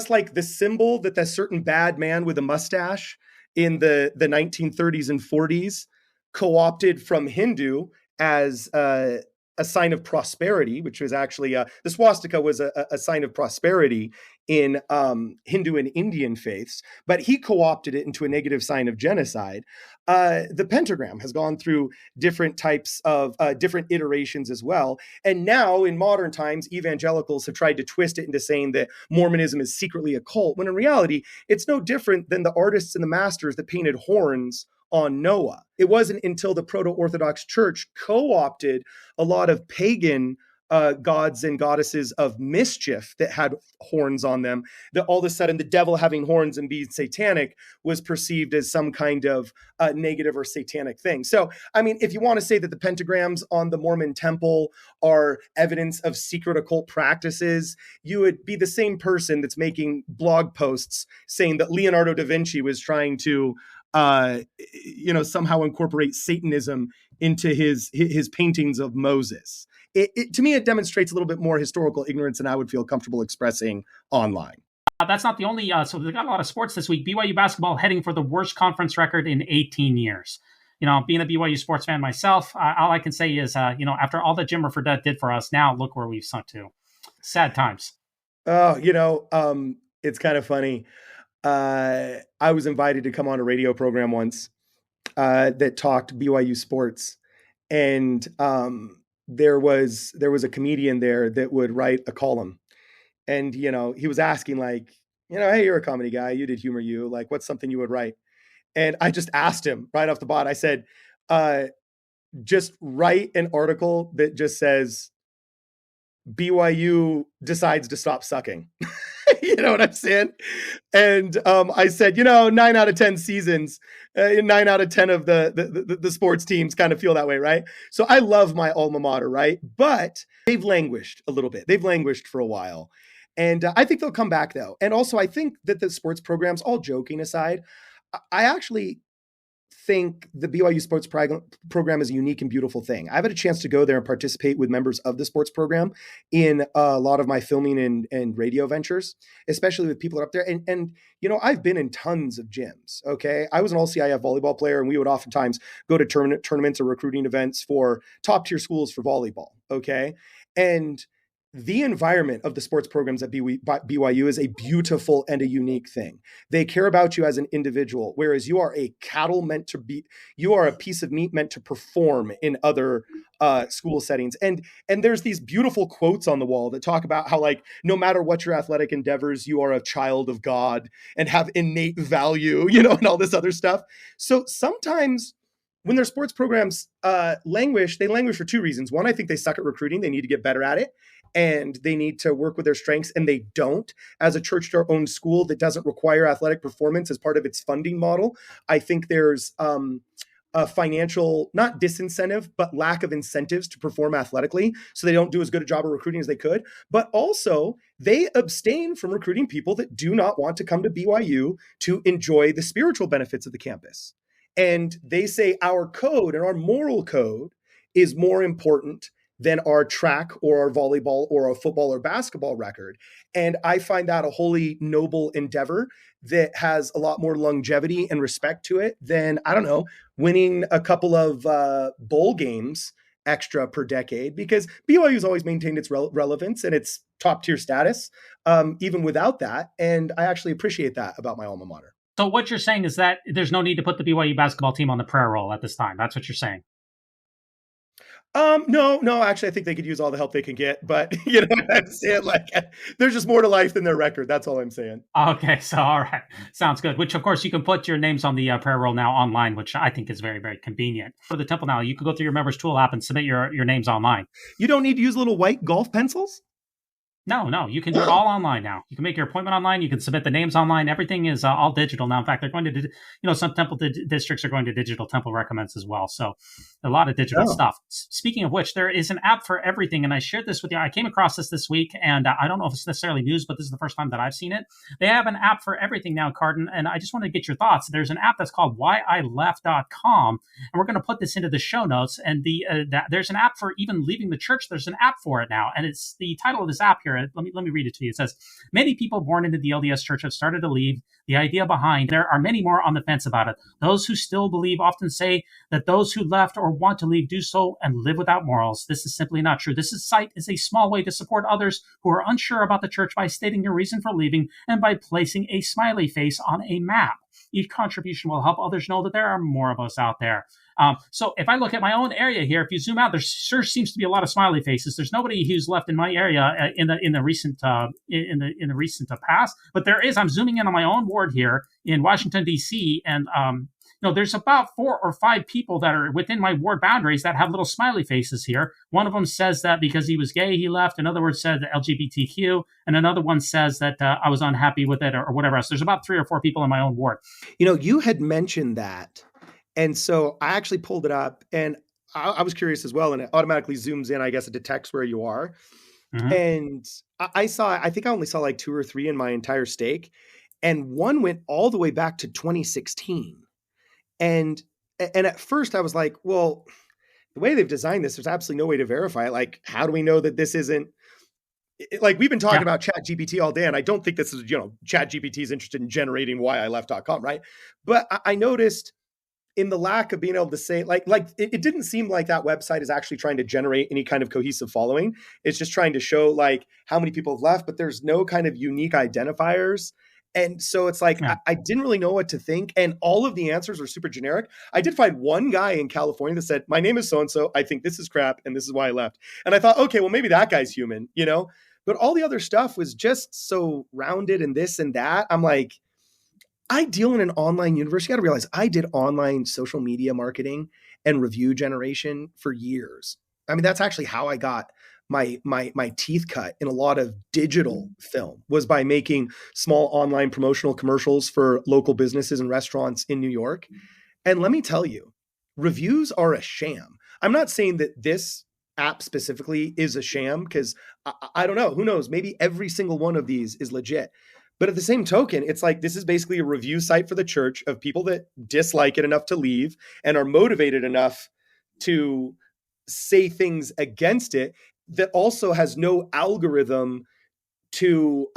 D: like the symbol that that certain bad man with a mustache in the 1930s and 40s co-opted from Hindu as a sign of prosperity, which was actually the swastika was a sign of prosperity in Hindu and Indian faiths, but he co-opted it into a negative sign of genocide. The pentagram has gone through different types of different iterations as well. And now in modern times, evangelicals have tried to twist it into saying that Mormonism is secretly a cult, when in reality, it's no different than the artists and the masters that painted horns on Noah. It wasn't until the Proto-Orthodox Church co-opted a lot of pagan gods and goddesses of mischief that had horns on them that all of a sudden the devil having horns and being satanic was perceived as some kind of negative or satanic thing. So, I mean, if you want to say that the pentagrams on the Mormon temple are evidence of secret occult practices, you would be the same person that's making blog posts saying that Leonardo da Vinci was trying to somehow incorporate Satanism into his paintings of Moses. To me, it demonstrates a little bit more historical ignorance than I would feel comfortable expressing online.
C: That's not the only. So they've got a lot of sports this week. BYU basketball heading for the worst conference record in 18 years. You know, being a BYU sports fan myself, all I can say is, after all that Jimmer Fredette did for us, now look where we've sunk to. Sad times.
D: Oh, it's kind of funny. I was invited to come on a radio program once that talked BYU sports, and there was a comedian there that would write a column, and he was asking hey, you're a comedy guy, you did Humor U, like what's something you would write? And I just asked him right off the bat. I said, just write an article that just says BYU decides to stop sucking. You know what I'm saying? And I said, 9 out of 10 seasons, 9 out of 10 of the sports teams kind of feel that way, right? So I love my alma mater, right? But they've languished a little bit. They've languished for a while. And I think they'll come back, though. And also, I think that the sports programs, all joking aside, I actually think the BYU sports program is a unique and beautiful thing. I've had a chance to go there and participate with members of the sports program in a lot of my filming and radio ventures, especially with people up there. And I've been in tons of gyms. Okay. I was an all-CIF volleyball player, and we would oftentimes go to tournaments or recruiting events for top tier schools for volleyball. Okay. And the environment of the sports programs at BYU is a beautiful and a unique thing. They care about you as an individual, whereas you are a piece of meat meant to perform in other school settings. And there's these beautiful quotes on the wall that talk about how, no matter what your athletic endeavors, you are a child of God and have innate value, and all this other stuff. So sometimes when their sports programs languish, they languish for two reasons. One, I think they suck at recruiting. They need to get better at it. And they need to work with their strengths, and they don't. As a church-owned school that doesn't require athletic performance as part of its funding model, I think there's a financial, not disincentive, but lack of incentives to perform athletically, so they don't do as good a job of recruiting as they could. But also, they abstain from recruiting people that do not want to come to BYU to enjoy the spiritual benefits of the campus. And they say our code and our moral code is more important than our track or our volleyball or our football or basketball record. And I find that a wholly noble endeavor that has a lot more longevity and respect to it than, I don't know, winning a couple of bowl games extra per decade, because BYU's always maintained its relevance and its top tier status, even without that. And I actually appreciate that about my alma mater.
C: So what you're saying is that there's no need to put the BYU basketball team on the prayer roll at this time. That's what you're saying.
D: No, actually, I think they could use all the help they can get, but you know what I'm saying? Like, there's just more to life than their record. That's all I'm saying.
C: Okay. So, all right. Sounds good. Which, of course, you can put your names on the prayer roll now online, which I think is very, very convenient. For the temple now, you can go through your members tool app and submit your names online.
D: You don't need to use little white golf pencils?
C: No, you can do it all online now. You can make your appointment online. You can submit the names online. Everything is all digital now. In fact, they're going to, some temple districts are going to digital temple recommends as well. So a lot of digital stuff. Speaking of which, there is an app for everything. And I shared this with you. I came across this week, and I don't know if it's necessarily news, but this is the first time that I've seen it. They have an app for everything now, Cardin, and I just want to get your thoughts. There's an app that's called whyileft.com, and we're going to put this into the show notes. And there's an app for even leaving the church. There's an app for it now. And it's the title of this app here. Let me read it to you. It says, many people born into the LDS Church have started to leave. The idea behind, there are many more on the fence about it. Those who still believe often say that those who left or want to leave do so and live without morals. This is simply not true. This site is a small way to support others who are unsure about the church by stating your reason for leaving and by placing a smiley face on a map. Each contribution will help others know that there are more of us out there. So if I look at my own area here, if you zoom out, there sure seems to be a lot of smiley faces. There's nobody who's left in my area in the recent past, but there is. I'm zooming in on my own ward here in Washington D.C. and there's about 4 or 5 people that are within my ward boundaries that have little smiley faces here. One of them says that because he was gay, he left. Another one said LGBTQ, and another one says that I was unhappy with it or whatever else. There's about 3 or 4 people in my own ward.
D: You had mentioned that. And so I actually pulled it up, and I was curious as well. And it automatically zooms in. I guess it detects where you are. Mm-hmm. And I think I only saw like 2 or 3 in my entire stake. And one went all the way back to 2016. And at first I was like, well, the way they've designed this, there's absolutely no way to verify it. Like, how do we know that this isn't like we've been talking about ChatGPT all day, and I don't think this is, ChatGPT is interested in generating whyileft.com, right? But I noticed in the lack of being able to say, like it didn't seem like that website is actually trying to generate any kind of cohesive following. It's just trying to show like how many people have left, but there's no kind of unique identifiers. And so it's like, I didn't really know what to think. And all of the answers were super generic. I did find one guy in California that said, my name is so-and-so. I think this is crap. And this is why I left. And I thought, okay, well, maybe that guy's human, but all the other stuff was just so rounded and this and that. I'm like, I deal in an online universe. You got to realize I did online social media marketing and review generation for years. I mean, that's actually how I got my teeth cut in a lot of digital film, was by making small online promotional commercials for local businesses and restaurants in New York. And let me tell you, reviews are a sham. I'm not saying that this app specifically is a sham, because I don't know, who knows, maybe every single one of these is legit. But at the same token, it's like, this is basically a review site for the church of people that dislike it enough to leave and are motivated enough to say things against it, that also has no algorithm to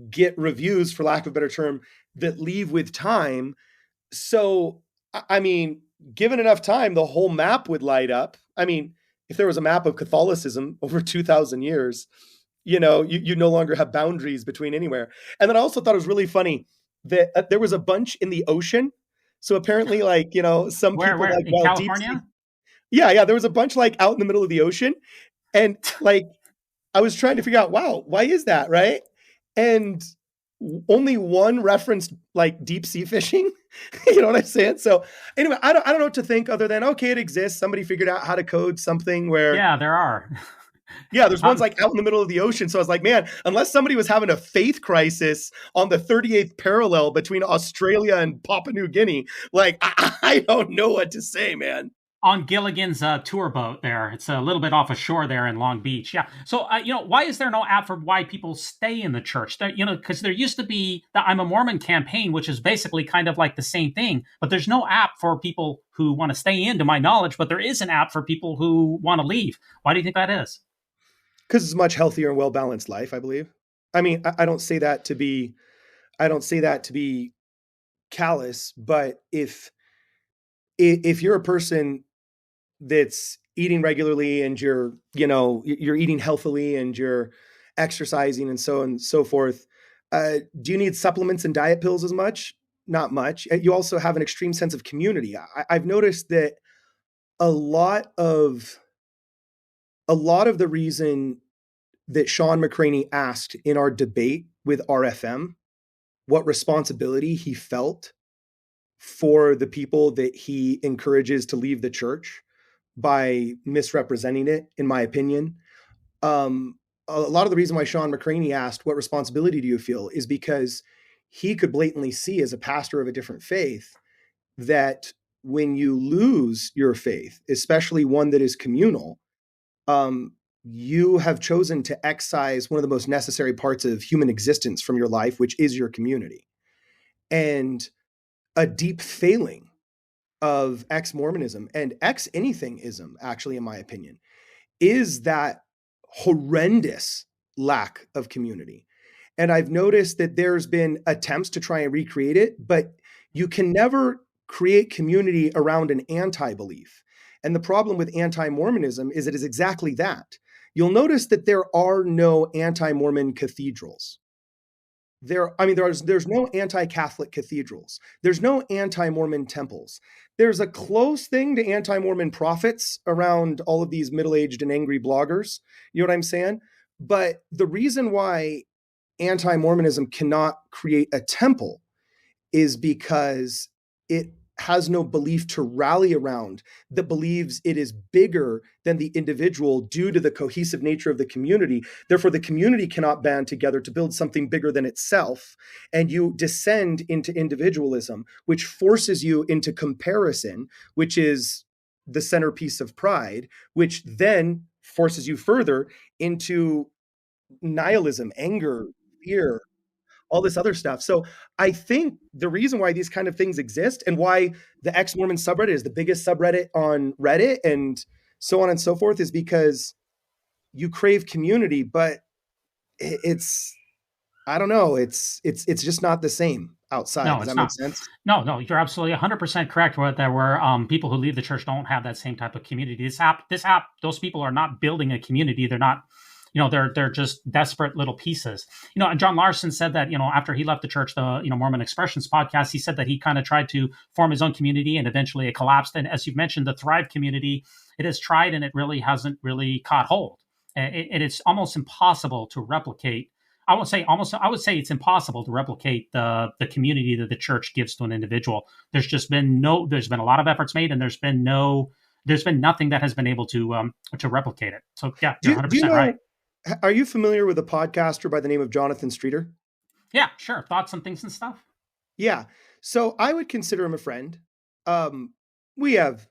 D: get reviews, for lack of a better term, that leave with time. So, I mean, given enough time, the whole map would light up. I mean, if there was a map of Catholicism over 2,000 years, you no longer have boundaries between anywhere. And then I also thought it was really funny that there was a bunch in the ocean. So apparently, like, some people
C: where?
D: like
C: in California?
D: Yeah, there was a bunch like out in the middle of the ocean. And like, I was trying to figure out, wow, why is that, right? And only one referenced like deep sea fishing. You know what I'm saying? So anyway, I don't know what to think other than, okay, it exists. Somebody figured out how to code something where...
C: Yeah, there are.
D: Yeah, there's ones like out in the middle of the ocean. So I was like, man, unless somebody was having a faith crisis on the 38th parallel between Australia and Papua New Guinea, like, I don't know what to say, man.
C: on Gilligan's tour boat there. It's a little bit off of shore there in Long Beach. Yeah. So, why is there no app for why people stay in the church? Because there used to be the I'm a Mormon campaign, which is basically kind of like the same thing, but there's no app for people who want to stay in, to my knowledge, but there is an app for people who want to leave. Why do you think that is?
D: Because it's a much healthier and well-balanced life, I believe. I mean, I don't say that to be callous, but if you're a person that's eating regularly and you're eating healthily and you're exercising and so on and so forth, do you need supplements and diet pills as much? Not much. You also have an extreme sense of community. I've noticed that a lot of the reason that Sean McCraney asked in our debate with RFM what responsibility he felt for the people that he encourages to leave the church by misrepresenting it, in my opinion. A lot of the reason why Sean McCraney asked, what responsibility do you feel, is because he could blatantly see, as a pastor of a different faith, that when you lose your faith, especially one that is communal, you have chosen to excise one of the most necessary parts of human existence from your life, which is your community. And a deep failing of ex-Mormonism and ex-anything-ism, actually, in my opinion, is that horrendous lack of community. And I've noticed that there's been attempts to try and recreate it, but you can never create community around an anti-belief. And the problem with anti-Mormonism is it is exactly that. You'll notice that there are no anti-Mormon cathedrals. There's no anti-Catholic cathedrals. There's no anti-Mormon temples. There's a close thing to anti-Mormon prophets around all of these middle-aged and angry bloggers. You know what I'm saying? But the reason why anti-Mormonism cannot create a temple is because it has no belief to rally around that believes it is bigger than the individual due to the cohesive nature of the community. Therefore, the community cannot band together to build something bigger than itself. And you descend into individualism, which forces you into comparison, which is the centerpiece of pride, which then forces you further into nihilism, anger, fear, all this other stuff. So I think the reason why these kind of things exist and why the ex-Mormon subreddit is the biggest subreddit on Reddit and so on and so forth is because you crave community, but I don't know, it's just not the same outside.
C: No,
D: Does
C: it's
D: that make
C: not.
D: sense?
C: No, you're absolutely 100% correct. Where people who leave the church don't have that same type of community. This app, those people are not building a community. They're not, they're just desperate little pieces. And John Larson said that, after he left the church, the, Mormon Expressions podcast, he said that he kind of tried to form his own community and eventually it collapsed. And as you've mentioned, the Thrive community, it has tried and it really hasn't really caught hold. And it's almost impossible to replicate. I would say it's impossible to replicate the community that the church gives to an individual. There's been a lot of efforts made and there's been nothing that has been able to replicate it. So yeah, you're 100% right.
D: Are you familiar with a podcaster by the name of Jonathan Streeter?
C: Yeah, sure. Thoughts on things and stuff.
D: Yeah. So I would consider him a friend. We have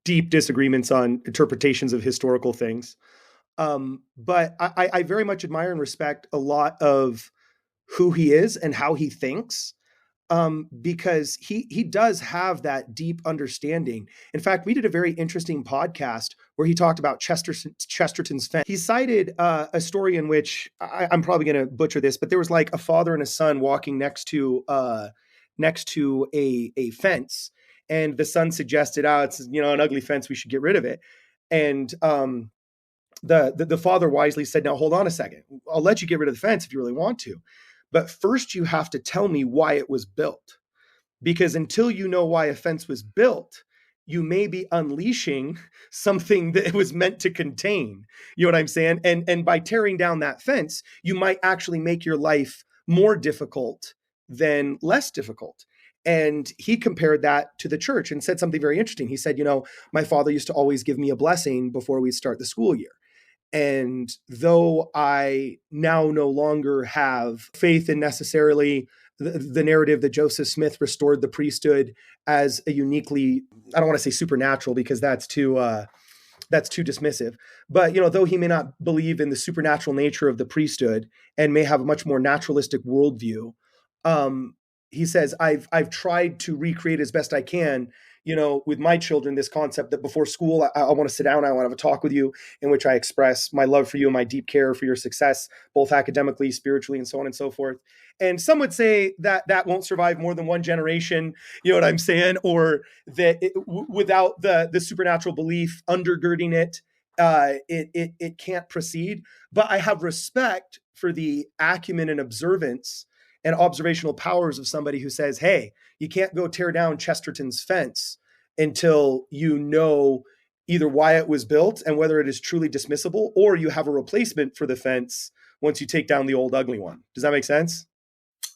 D: deep disagreements on interpretations of historical things. But I very much admire and respect a lot of who he is and how he thinks, because he does have that deep understanding. In fact, we did a very interesting podcast where he talked about Chesterton's fence. He cited a story in which I'm probably going to butcher this, but there was like a father and a son walking next to a fence, and the son suggested, it's an ugly fence, we should get rid of it, and the father wisely said, now hold on a second. I'll let you get rid of the fence if you really want to. But first you have to tell me why it was built. Because until you know why a fence was built, you may be unleashing something that it was meant to contain. You know what I'm saying? And by tearing down that fence, you might actually make your life more difficult than less difficult. And he compared that to the church and said something very interesting. He said, my father used to always give me a blessing before we start the school year. And though I now no longer have faith in necessarily the narrative that Joseph Smith restored the priesthood as a uniquely, I don't want to say supernatural because that's too dismissive, but though he may not believe in the supernatural nature of the priesthood and may have a much more naturalistic worldview, he says, I've tried to recreate as best I can, with my children, this concept that before school, I want to sit down, I want to have a talk with you in which I express my love for you and my deep care for your success, both academically, spiritually, and so on and so forth. And some would say that that won't survive more than one generation, you know what I'm saying? Or that without the supernatural belief undergirding it, it can't proceed. But I have respect for the acumen and observance and observational powers of somebody who says, hey, you can't go tear down Chesterton's fence until you know either why it was built and whether it is truly dismissible, or you have a replacement for the fence once you take down the old ugly one. Does that make sense?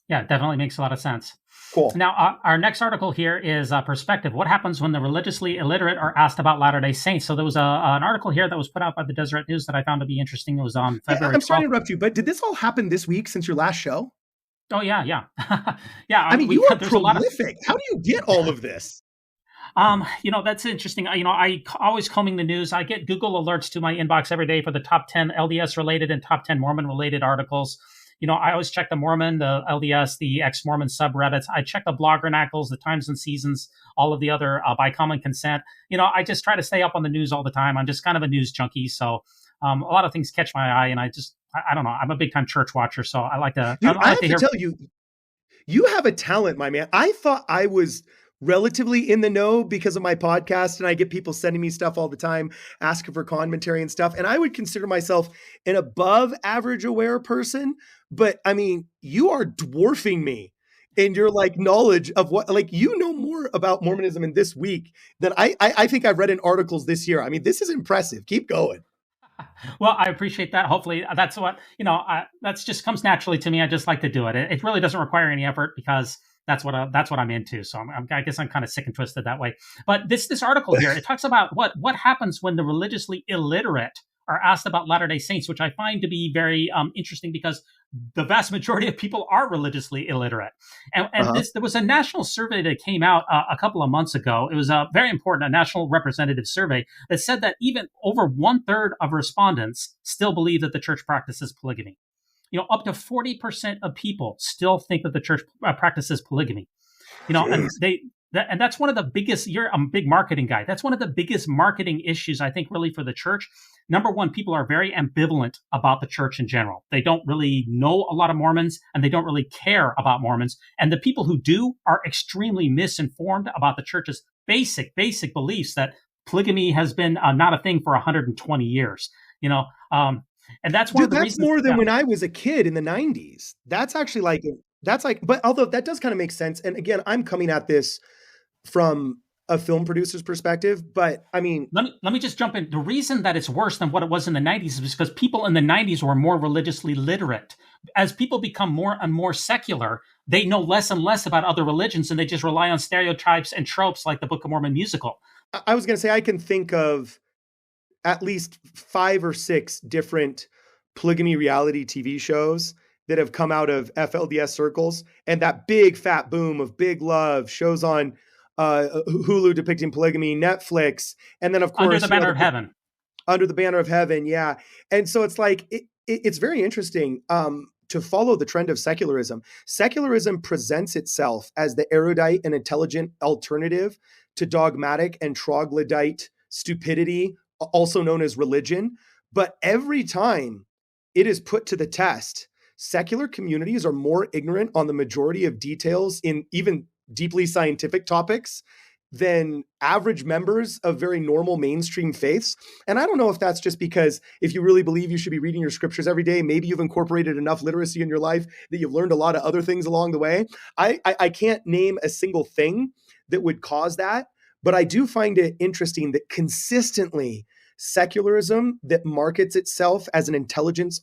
C: Yeah, definitely makes a lot of sense.
D: Cool.
C: Now, our next article here is Perspective. What happens when the religiously illiterate are asked about Latter-day Saints? So there was an article here that was put out by the Deseret News that I found to be interesting. It was on February 12th.
D: I'm sorry to interrupt you, but did this all happen this week since your last show?
C: Oh, yeah. Yeah.
D: I mean, you are prolific. How do you get all of this?
C: That's interesting. I always combing the news. I get Google alerts to my inbox every day for the top 10 LDS related and top 10 Mormon related articles. I always check the Mormon, the LDS, the ex-Mormon subreddits. I check the blog renacles, the times and seasons, all of the other by common consent. I just try to stay up on the news all the time. I'm just kind of a news junkie. So a lot of things catch my eye, and I don't know. I'm a big time church watcher, so I like to.
D: Dude, I have to tell you, you have a talent, my man. I thought I was relatively in the know because of my podcast, and I get people sending me stuff all the time, asking for commentary and stuff. And I would consider myself an above average aware person, but I mean, you are dwarfing me in your knowledge of what, more about Mormonism in this week than I think I've read in articles this year. I mean, this is impressive. Keep going.
C: Well, I appreciate that. Hopefully that's what, that's just comes naturally to me. I just like to do it. It really doesn't require any effort because that's what I'm into. So I guess I'm kind of sick and twisted that way. But this article here, it talks about what happens when the religiously illiterate are asked about Latter-day Saints, which I find to be very interesting because the vast majority of people are religiously illiterate. And there was a national survey that came out a couple of months ago. It was very important, a national representative survey that said that even over 1/3 of respondents still believe that the church practices polygamy. Up to 40% of people still think that the church practices polygamy. And that's one of the biggest, you're a big marketing guy. That's one of the biggest marketing issues, I think, really for the church. Number one, people are very ambivalent about the church in general. They don't really know a lot of Mormons and they don't really care about Mormons. And the people who do are extremely misinformed about the church's basic beliefs that polygamy has been not a thing for 120 years, and that's one of the reasons.
D: That's more than when I was a kid in the 90s. That's actually but although that does kind of make sense. And again, I'm coming at this from a film producer's perspective, but I mean,
C: let me just jump in. The reason that it's worse than what it was in the 90s is because people in the 90s were more religiously literate. As people become more and more secular, they know less and less about other religions, and they just rely on stereotypes and tropes like the Book of Mormon musical.
D: I was going to say, I can think of at least 5 or 6 different polygamy reality TV shows that have come out of FLDS circles, and that big fat boom of Big Love, shows on Hulu depicting polygamy, Netflix, and then of course
C: Under the Banner of Heaven.
D: Under the Banner of Heaven, yeah. And so it's it's very interesting to follow the trend of secularism. Secularism presents itself as the erudite and intelligent alternative to dogmatic and troglodyte stupidity, also known as religion. But every time it is put to the test, secular communities are more ignorant on the majority of details in even deeply scientific topics than average members of very normal mainstream faiths. And I don't know if that's just because if you really believe you should be reading your scriptures every day, maybe you've incorporated enough literacy in your life that you've learned a lot of other things along the way. I can't name a single thing that would cause that, but I do find it interesting that consistently secularism that markets itself as an intelligent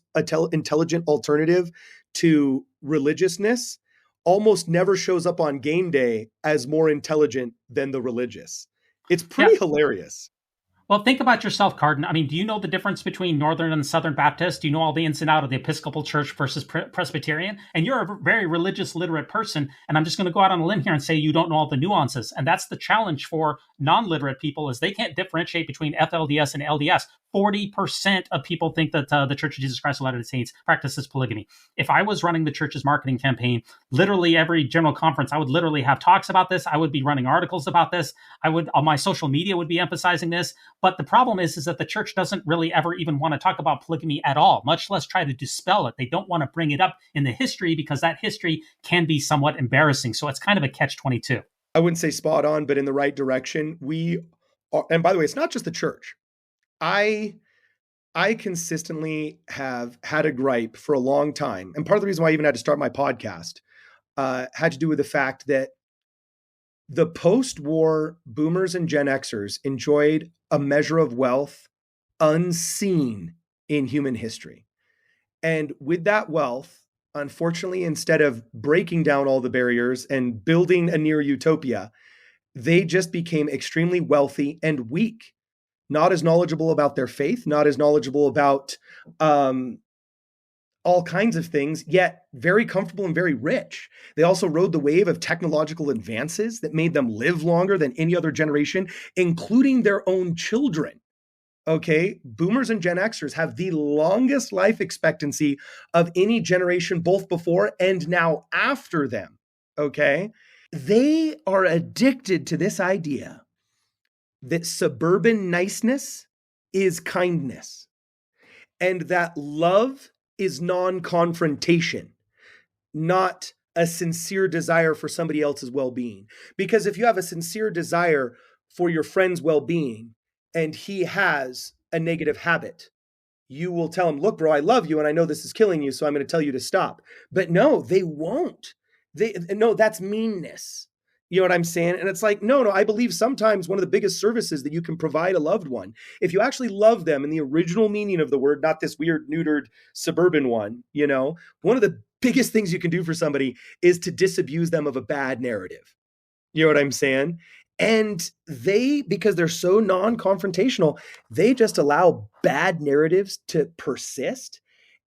D: alternative to religiousness almost never shows up on game day as more intelligent than the religious. It's pretty hilarious.
C: Well, think about yourself, Cardin. I mean, do you know the difference between Northern and Southern Baptist? Do you know all the ins and outs of the Episcopal Church versus Presbyterian? And you're a very religious, literate person. And I'm just going to go out on a limb here and say you don't know all the nuances. And that's the challenge for non-literate people, is they can't differentiate between FLDS and LDS. 40% of people think that the Church of Jesus Christ of Latter-day Saints practices polygamy. If I was running the church's marketing campaign, literally every general conference, I would literally have talks about this. I would be running articles about this. I would, on my social media, would be emphasizing this. But the problem is that the church doesn't really ever even want to talk about polygamy at all, much less try to dispel it. They don't want to bring it up in the history because that history can be somewhat embarrassing. So it's kind of a catch-22.
D: I wouldn't say spot on, but in the right direction. We are, and by the way, it's not just the church. I consistently have had a gripe for a long time. And part of the reason why I even had to start my podcast had to do with the fact that the post-war boomers and Gen Xers enjoyed a measure of wealth unseen in human history. And with that wealth, unfortunately, instead of breaking down all the barriers and building a near utopia, they just became extremely wealthy and weak, not as knowledgeable about their faith, not as knowledgeable about all kinds of things, yet very comfortable and very rich. They also rode the wave of technological advances that made them live longer than any other generation, including their own children. Okay, boomers and Gen Xers have the longest life expectancy of any generation, both before and now after them. Okay, they are addicted to this idea that suburban niceness is kindness, and that love is non-confrontation, not a sincere desire for somebody else's well-being. Because if you have a sincere desire for your friend's well-being and he has a negative habit, you will tell him, look, bro, I love you and I know this is killing you, so I'm going to tell you to stop. But no, they won't. No, that's meanness. You know what I'm saying? And it's like, no, I believe sometimes one of the biggest services that you can provide a loved one, if you actually love them in the original meaning of the word, not this weird neutered suburban one, you know, one of the biggest things you can do for somebody is to disabuse them of a bad narrative. You know what I'm saying? And they, because they're so non-confrontational, they just allow bad narratives to persist.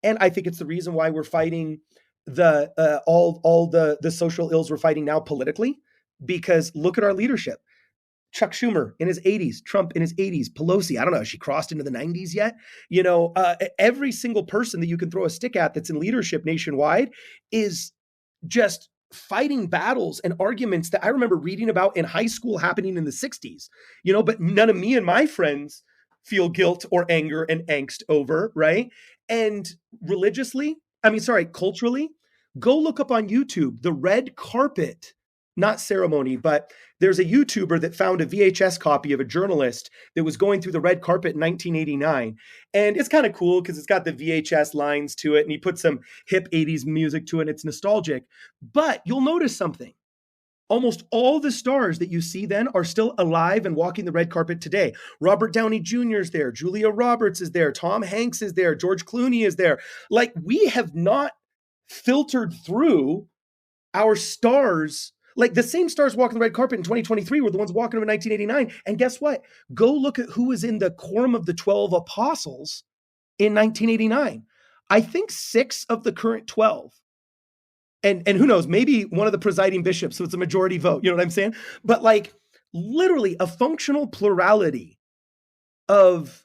D: And I think it's the reason why we're fighting all the social ills we're fighting now politically. Because look at our leadership. Chuck Schumer in his 80s, Trump in his 80s, Pelosi, I don't know, has she crossed into the 90s yet? You know, every single person that you can throw a stick at that's in leadership nationwide is just fighting battles and arguments that I remember reading about in high school happening in the 60s, you know, but none of me and my friends feel guilt or anger and angst over, right? And culturally, go look up on YouTube, the red carpet, not ceremony, but there's a YouTuber that found a VHS copy of a journalist that was going through the red carpet in 1989. And it's kind of cool because it's got the VHS lines to it and he put some hip 80s music to it and it's nostalgic. But you'll notice something. Almost all the stars that you see then are still alive and walking the red carpet today. Robert Downey Jr. is there. Julia Roberts is there. Tom Hanks is there. George Clooney is there. Like, we have not filtered through our stars. Like, the same stars walking the red carpet in 2023 were the ones walking them in 1989. And guess what? Go look at who was in the quorum of the 12 apostles in 1989. I think 6 of the current 12. And who knows, maybe one of the presiding bishops, so it's a majority vote. You know what I'm saying? But like, literally a functional plurality of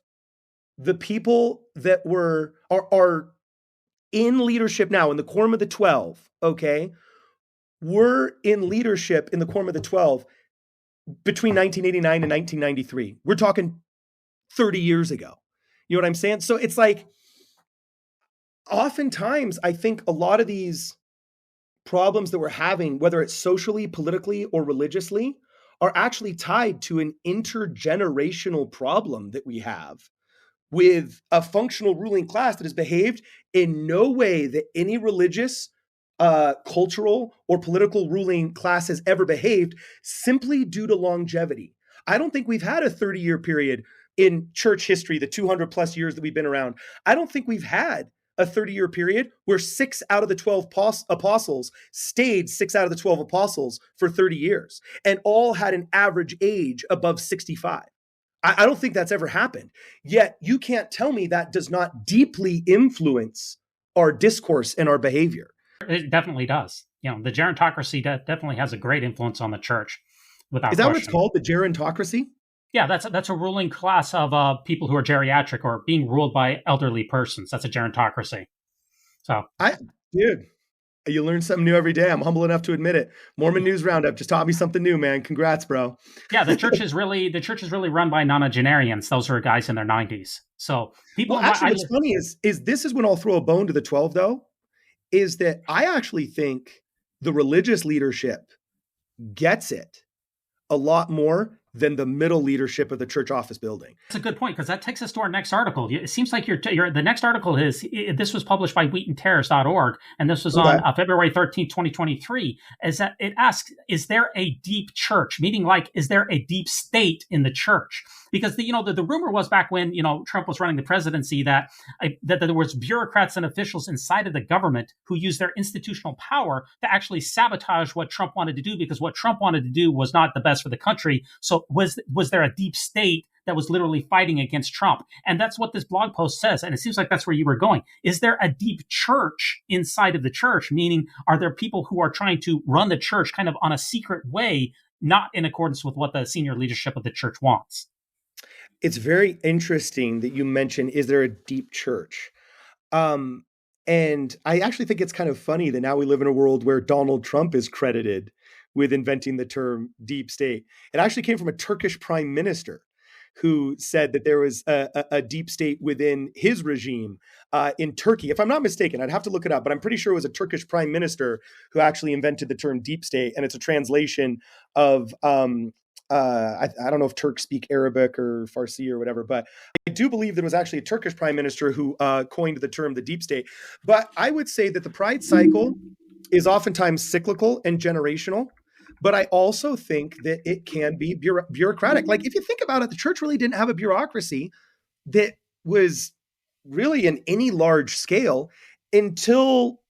D: the people that are in leadership now in the quorum of the 12, okay, were in leadership in the quorum of the 12 between 1989 and 1993. We're talking 30 years ago. You know what I'm saying? So it's like, oftentimes I think a lot of these problems that we're having, whether it's socially, politically, or religiously, are actually tied to an intergenerational problem that we have with a functional ruling class that has behaved in no way that any religious, cultural, or political ruling class has ever behaved, simply due to longevity. I don't think we've had a 30-year period in church history, the 200 plus years that we've been around. I don't think we've had a 30-year period where 6 out of the 12 apostles stayed 6 out of the 12 apostles for 30 years and all had an average age above 65. I don't think that's ever happened. Yet you can't tell me that does not deeply influence our discourse and our behavior.
C: It definitely does. The gerontocracy definitely has a great influence on the church, without
D: Is that
C: question.
D: what it's called, the gerontocracy?
C: Yeah, that's a ruling class of people who are geriatric or being ruled by elderly persons. That's a gerontocracy. So,
D: dude, you learn something new every day. I'm humble enough to admit it. Mormon News Roundup just taught me something new, man. Congrats, bro.
C: Yeah, the church is really run by nonagenarians. Those are guys in their 90s. So people.
D: Well, actually, what's funny is this is when I'll throw a bone to the 12, though, is that I actually think the religious leadership gets it a lot more than the middle leadership of the church office building.
C: That's a good point, because that takes us to our next article. It seems like the next article this was published by wheatonterrace.org, and this was on February 13th, 2023, is that it asks, is there a deep church? Meaning, like, is there a deep state in the church? Because the rumor was back when Trump was running the presidency that there was bureaucrats and officials inside of the government who used their institutional power to actually sabotage what Trump wanted to do, because what Trump wanted to do was not the best for the country. So was there a deep state that was literally fighting against Trump? And that's what this blog post says. And it seems like that's where you were going. Is there a deep church inside of the church? Meaning, are there people who are trying to run the church kind of on a secret way, not in accordance with what the senior leadership of the church wants?
D: It's very interesting that you mentioned, is there a deep church? And I actually think it's kind of funny that now we live in a world where Donald Trump is credited with inventing the term deep state. It actually came from a Turkish prime minister who said that there was a deep state within his regime in Turkey. If I'm not mistaken, I'd have to look it up, but I'm pretty sure it was a Turkish prime minister who actually invented the term deep state. And it's a translation of, I don't know if Turks speak Arabic or Farsi or whatever, but I do believe that it was actually a Turkish prime minister who coined the term the deep state. But I would say that the pride cycle is oftentimes cyclical and generational. But I also think that it can be bureaucratic. Like, if you think about it, the church really didn't have a bureaucracy that was really in any large scale until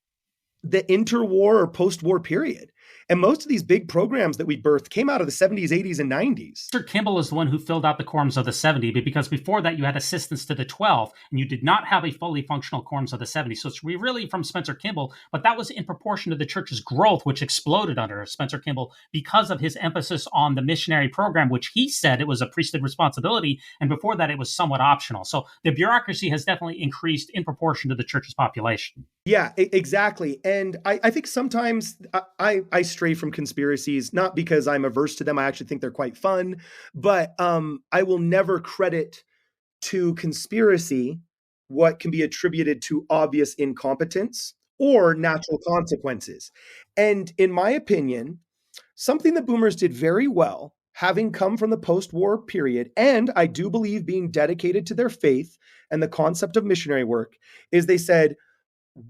D: the interwar or post-war period. And most of these big programs that we birthed came out of the 70s, 80s, and 90s.
C: Mr. Kimball is the one who filled out the quorums of the 70, because before that you had assistants to the 12, and you did not have a fully functional quorums of the 70. So it's really from Spencer Kimball, but that was in proportion to the church's growth, which exploded under Spencer Kimball because of his emphasis on the missionary program, which he said it was a priesthood responsibility, and before that it was somewhat optional. So the bureaucracy has definitely increased in proportion to the church's population.
D: Yeah, exactly. And I think sometimes I stray from conspiracies, not because I'm averse to them. I actually think they're quite fun, but I will never credit to conspiracy what can be attributed to obvious incompetence or natural consequences. And in my opinion, something that boomers did very well, having come from the post-war period, and I do believe being dedicated to their faith and the concept of missionary work, is they said,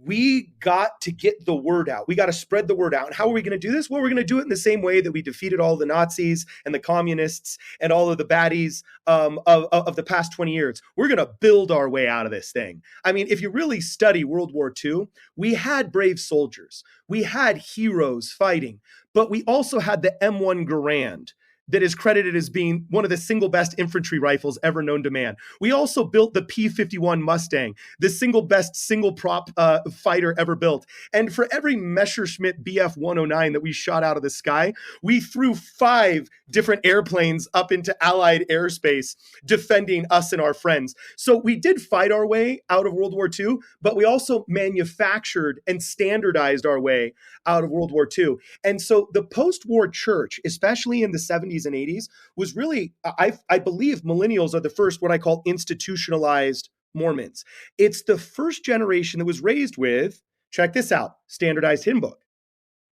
D: we got to get the word out. We got to spread the word out. And how are we going to do this? Well, we're going to do it in the same way that we defeated all the Nazis and the communists and all of the baddies of the past 20 years. We're going to build our way out of this thing. I mean, if you really study World War II, we had brave soldiers. We had heroes fighting, but we also had the M1 Garand that is credited as being one of the single best infantry rifles ever known to man. We also built the P-51 Mustang, the single best single prop fighter ever built. And for every Messerschmitt Bf-109 that we shot out of the sky, we threw 5 different airplanes up into Allied airspace defending us and our friends. So we did fight our way out of World War II, but we also manufactured and standardized our way out of World War II. And so the post-war church, especially in the 70s and 80s, was really, I believe millennials are the first, what I call institutionalized Mormons. It's the first generation that was raised with, check this out, standardized hymn book.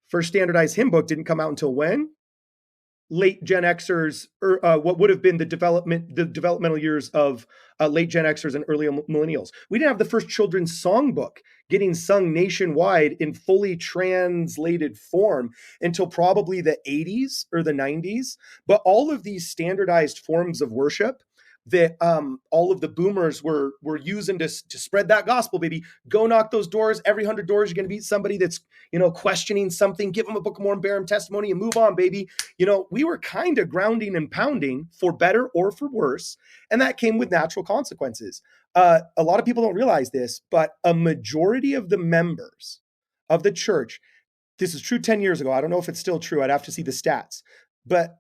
D: First standardized hymn book didn't come out until when? Late Gen Xers, or what would have been the developmental years of late Gen Xers and early millennials. We didn't have the first children's songbook getting sung nationwide in fully translated form until probably the 80s or the 90s. But all of these standardized forms of worship, that all of the boomers were using to spread that gospel, baby. Go knock those doors. Every 100 doors, you're going to meet somebody that's, questioning something. Give them a Book of Mormon, bear them testimony, and move on, baby. We were kind of grounding and pounding for better or for worse. And that came with natural consequences. A lot of people don't realize this, but a majority of the members of the church, this is true 10 years ago. I don't know if it's still true. I'd have to see the stats. But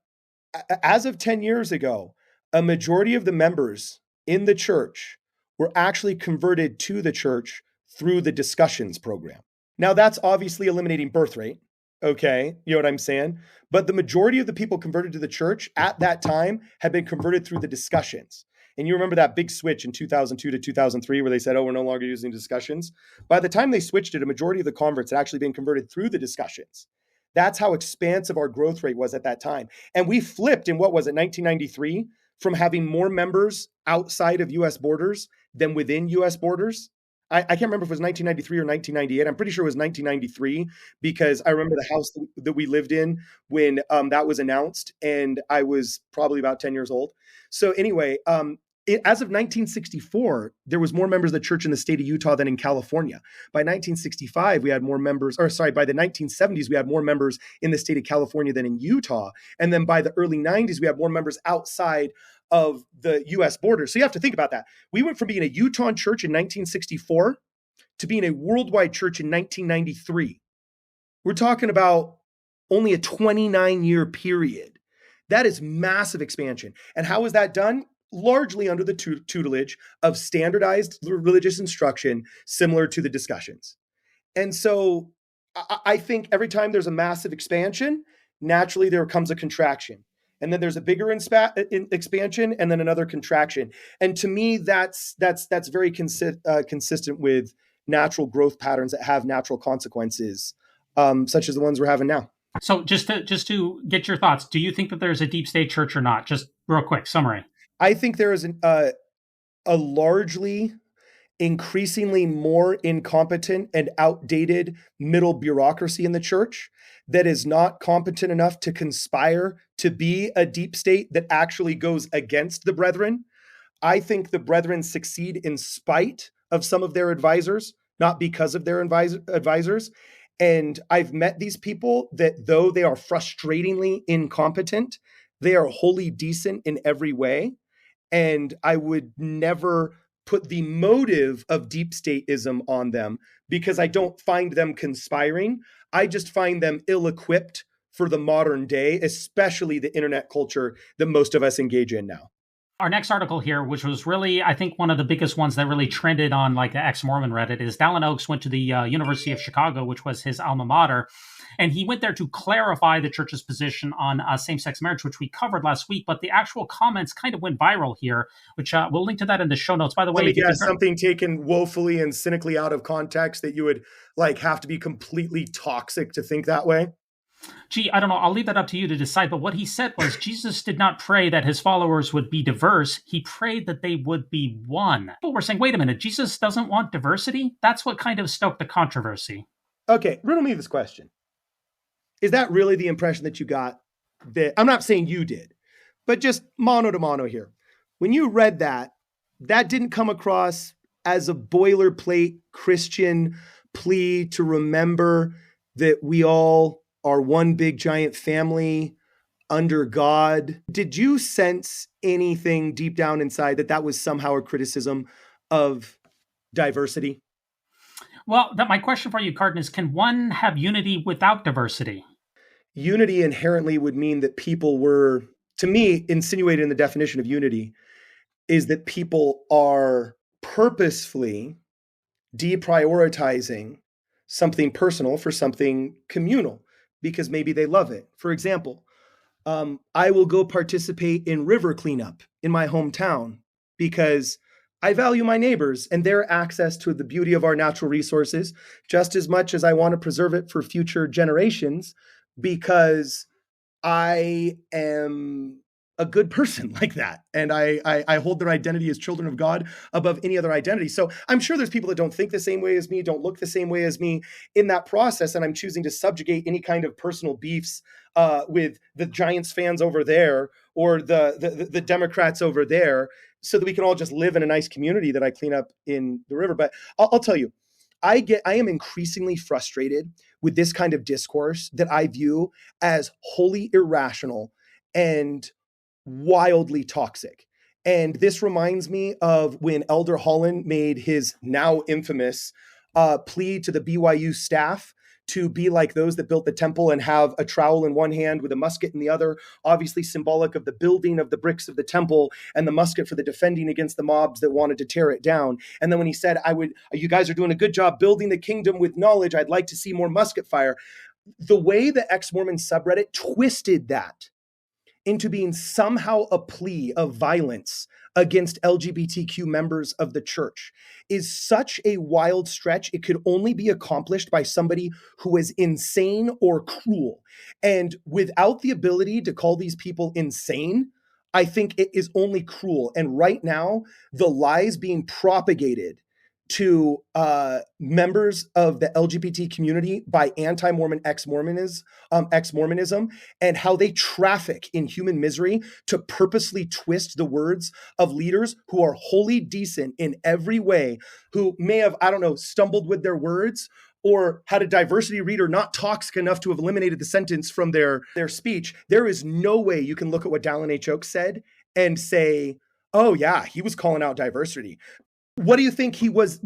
D: as of 10 years ago, a majority of the members in the church were actually converted to the church through the discussions program. Now, that's obviously eliminating birth rate. Okay. You know what I'm saying? But the majority of the people converted to the church at that time had been converted through the discussions. And you remember that big switch in 2002 to 2003 where they said, oh, we're no longer using discussions. By the time they switched it, a majority of the converts had actually been converted through the discussions. That's how expansive our growth rate was at that time. And we flipped in, 1993, from having more members outside of U.S. borders than within U.S. borders. I can't remember if it was 1993 or 1998. I'm pretty sure it was 1993 because I remember the house that we lived in when that was announced, and I was probably about 10 years old. So anyway, as of 1964, there was more members of the church in the state of Utah than in California. By 1965, we had more members, by the 1970s, we had more members in the state of California than in Utah. And then by the early 90s, we had more members outside of the U.S. border. So you have to think about that. We went from being a Utah church in 1964 to being a worldwide church in 1993. We're talking about only a 29-year period. That is massive expansion. And how is that done? Largely under the tutelage of standardized religious instruction, similar to the discussions. And so I think every time there's a massive expansion, naturally there comes a contraction. And then there's a bigger expansion and then another contraction. And to me, that's very consistent with natural growth patterns that have natural consequences, such as the ones we're having now.
C: So just to get your thoughts, do you think that there's a deep state church or not? Just real quick summary.
D: I think there is a largely increasingly more incompetent and outdated middle bureaucracy in the church that is not competent enough to conspire to be a deep state that actually goes against the brethren. I think the brethren succeed in spite of some of their advisors, not because of their advisors. And I've met these people that, though they are frustratingly incompetent, they are wholly decent in every way. And I would never put the motive of deep stateism on them because I don't find them conspiring. I just find them ill-equipped for the modern day, especially the internet culture that most of us engage in now.
C: Our next article here, which was really, I think, one of the biggest ones that really trended on like the ex-Mormon Reddit, is Dallin Oaks went to the University of Chicago, which was his alma mater. And he went there to clarify the church's position on same-sex marriage, which we covered last week. But the actual comments kind of went viral here, which we'll link to that in the show notes. By the way,
D: let me guess, something taken woefully and cynically out of context that you would like have to be completely toxic to think that way.
C: Gee, I don't know. I'll leave that up to you to decide. But what he said was Jesus did not pray that his followers would be diverse. He prayed that they would be one. People were saying, wait a minute, Jesus doesn't want diversity? That's what kind of stoked the controversy.
D: Okay, riddle me this question. Is that really the impression that you got? That I'm not saying you did, but just mano to mano here. When you read that, that didn't come across as a boilerplate Christian plea to remember that we all are one big giant family under God. Did you sense anything deep down inside that was somehow a criticism of diversity?
C: Well, my question for you, Cardin, is can one have unity without diversity?
D: Unity inherently would mean that people were, to me, insinuated in the definition of unity, is that people are purposefully deprioritizing something personal for something communal because maybe they love it. For example, I will go participate in river cleanup in my hometown because I value my neighbors and their access to the beauty of our natural resources just as much as I want to preserve it for future generations because I am a good person like that. And I hold their identity as children of God above any other identity. So I'm sure there's people that don't think the same way as me, don't look the same way as me in that process. And I'm choosing to subjugate any kind of personal beefs with the Giants fans over there or the Democrats over there so that we can all just live in a nice community that I clean up in the river. But I'll tell you, I am increasingly frustrated with this kind of discourse that I view as wholly irrational and wildly toxic. And this reminds me of when Elder Holland made his now infamous plea to the BYU staff to be like those that built the temple and have a trowel in one hand with a musket in the other, obviously symbolic of the building of the bricks of the temple, and the musket for the defending against the mobs that wanted to tear it down. And then when he said, you guys are doing a good job building the kingdom with knowledge, I'd like to see more musket fire. The way the ex-Mormon subreddit twisted that into being somehow a plea of violence against LGBTQ members of the church is such a wild stretch. It could only be accomplished by somebody who is insane or cruel. And without the ability to call these people insane, I think it is only cruel. And right now, the lies being propagated to members of the LGBT community by anti-Mormon ex-Mormonism, and how they traffic in human misery to purposely twist the words of leaders who are wholly decent in every way, who may have, stumbled with their words or had a diversity reader not toxic enough to have eliminated the sentence from their speech. There is no way you can look at what Dallin Oaks said and say, oh yeah, he was calling out diversity. What do you think he was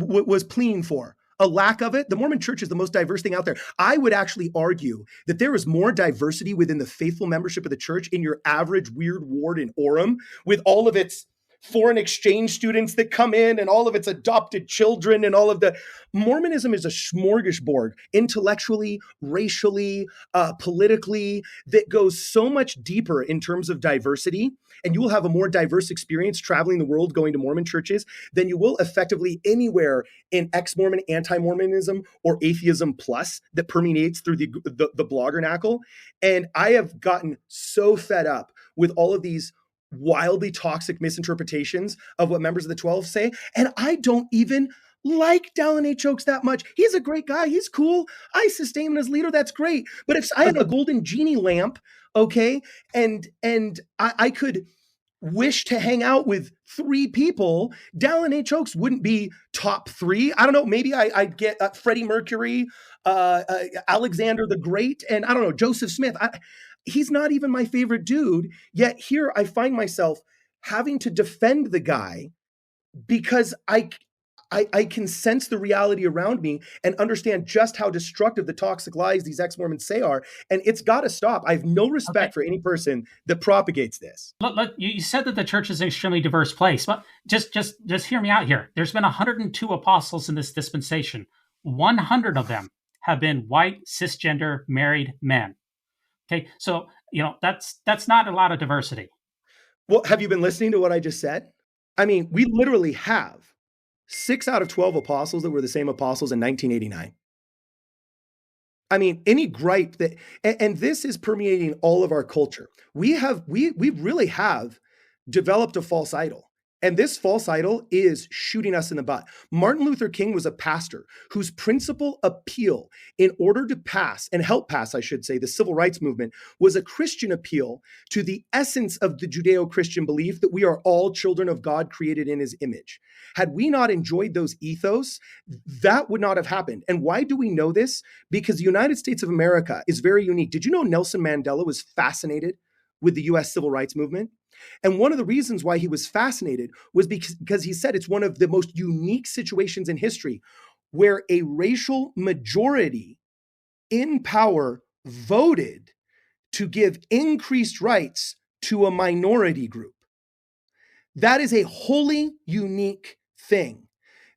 D: pleading for? A lack of it? The Mormon church is the most diverse thing out there. I would actually argue that there is more diversity within the faithful membership of the church in your average weird ward in Orem, with all of its foreign exchange students that come in and all of its adopted children and all of the... Mormonism is a smorgasbord, intellectually, racially, politically, that goes so much deeper in terms of diversity. And you will have a more diverse experience traveling the world going to Mormon churches than you will effectively anywhere in ex-Mormon, anti-Mormonism, or atheism plus that permeates through the bloggernacle. And I have gotten so fed up with all of these wildly toxic misinterpretations of what members of the 12 say. And I don't even like Dallin Oaks that much. He's a great guy. He's cool. I sustain him as leader. That's great. But if I had a golden genie lamp, okay, and I could wish to hang out with 3 people, Dallin Oaks wouldn't be top 3. I don't know. Maybe I'd get Freddie Mercury, Alexander the Great, and I don't know, Joseph Smith. He's not even my favorite dude. Yet here I find myself having to defend the guy because I can sense the reality around me and understand just how destructive the toxic lies these ex-Mormons say are. And it's got to stop. I have no respect for any person that propagates this.
C: Look, you said that the church is an extremely diverse place, but just hear me out here. There's been 102 apostles in this dispensation. 100 of them have been white, cisgender, married men. Okay, so, that's not a lot of diversity.
D: Well, have you been listening to what I just said? I mean, we literally have 6 out of 12 apostles that were the same apostles in 1989. I mean, any gripe that, and this is permeating all of our culture. We really have developed a false idol. And this false idol is shooting us in the butt. Martin Luther King was a pastor whose principal appeal in order to pass, and help pass, I should say, the civil rights movement was a Christian appeal to the essence of the Judeo-Christian belief that we are all children of God created in his image. Had we not enjoyed those ethos, that would not have happened. And why do we know this? Because the United States of America is very unique. Did you know Nelson Mandela was fascinated with the US civil rights movement? And one of the reasons why he was fascinated was because he said it's one of the most unique situations in history where a racial majority in power voted to give increased rights to a minority group. That is a wholly unique thing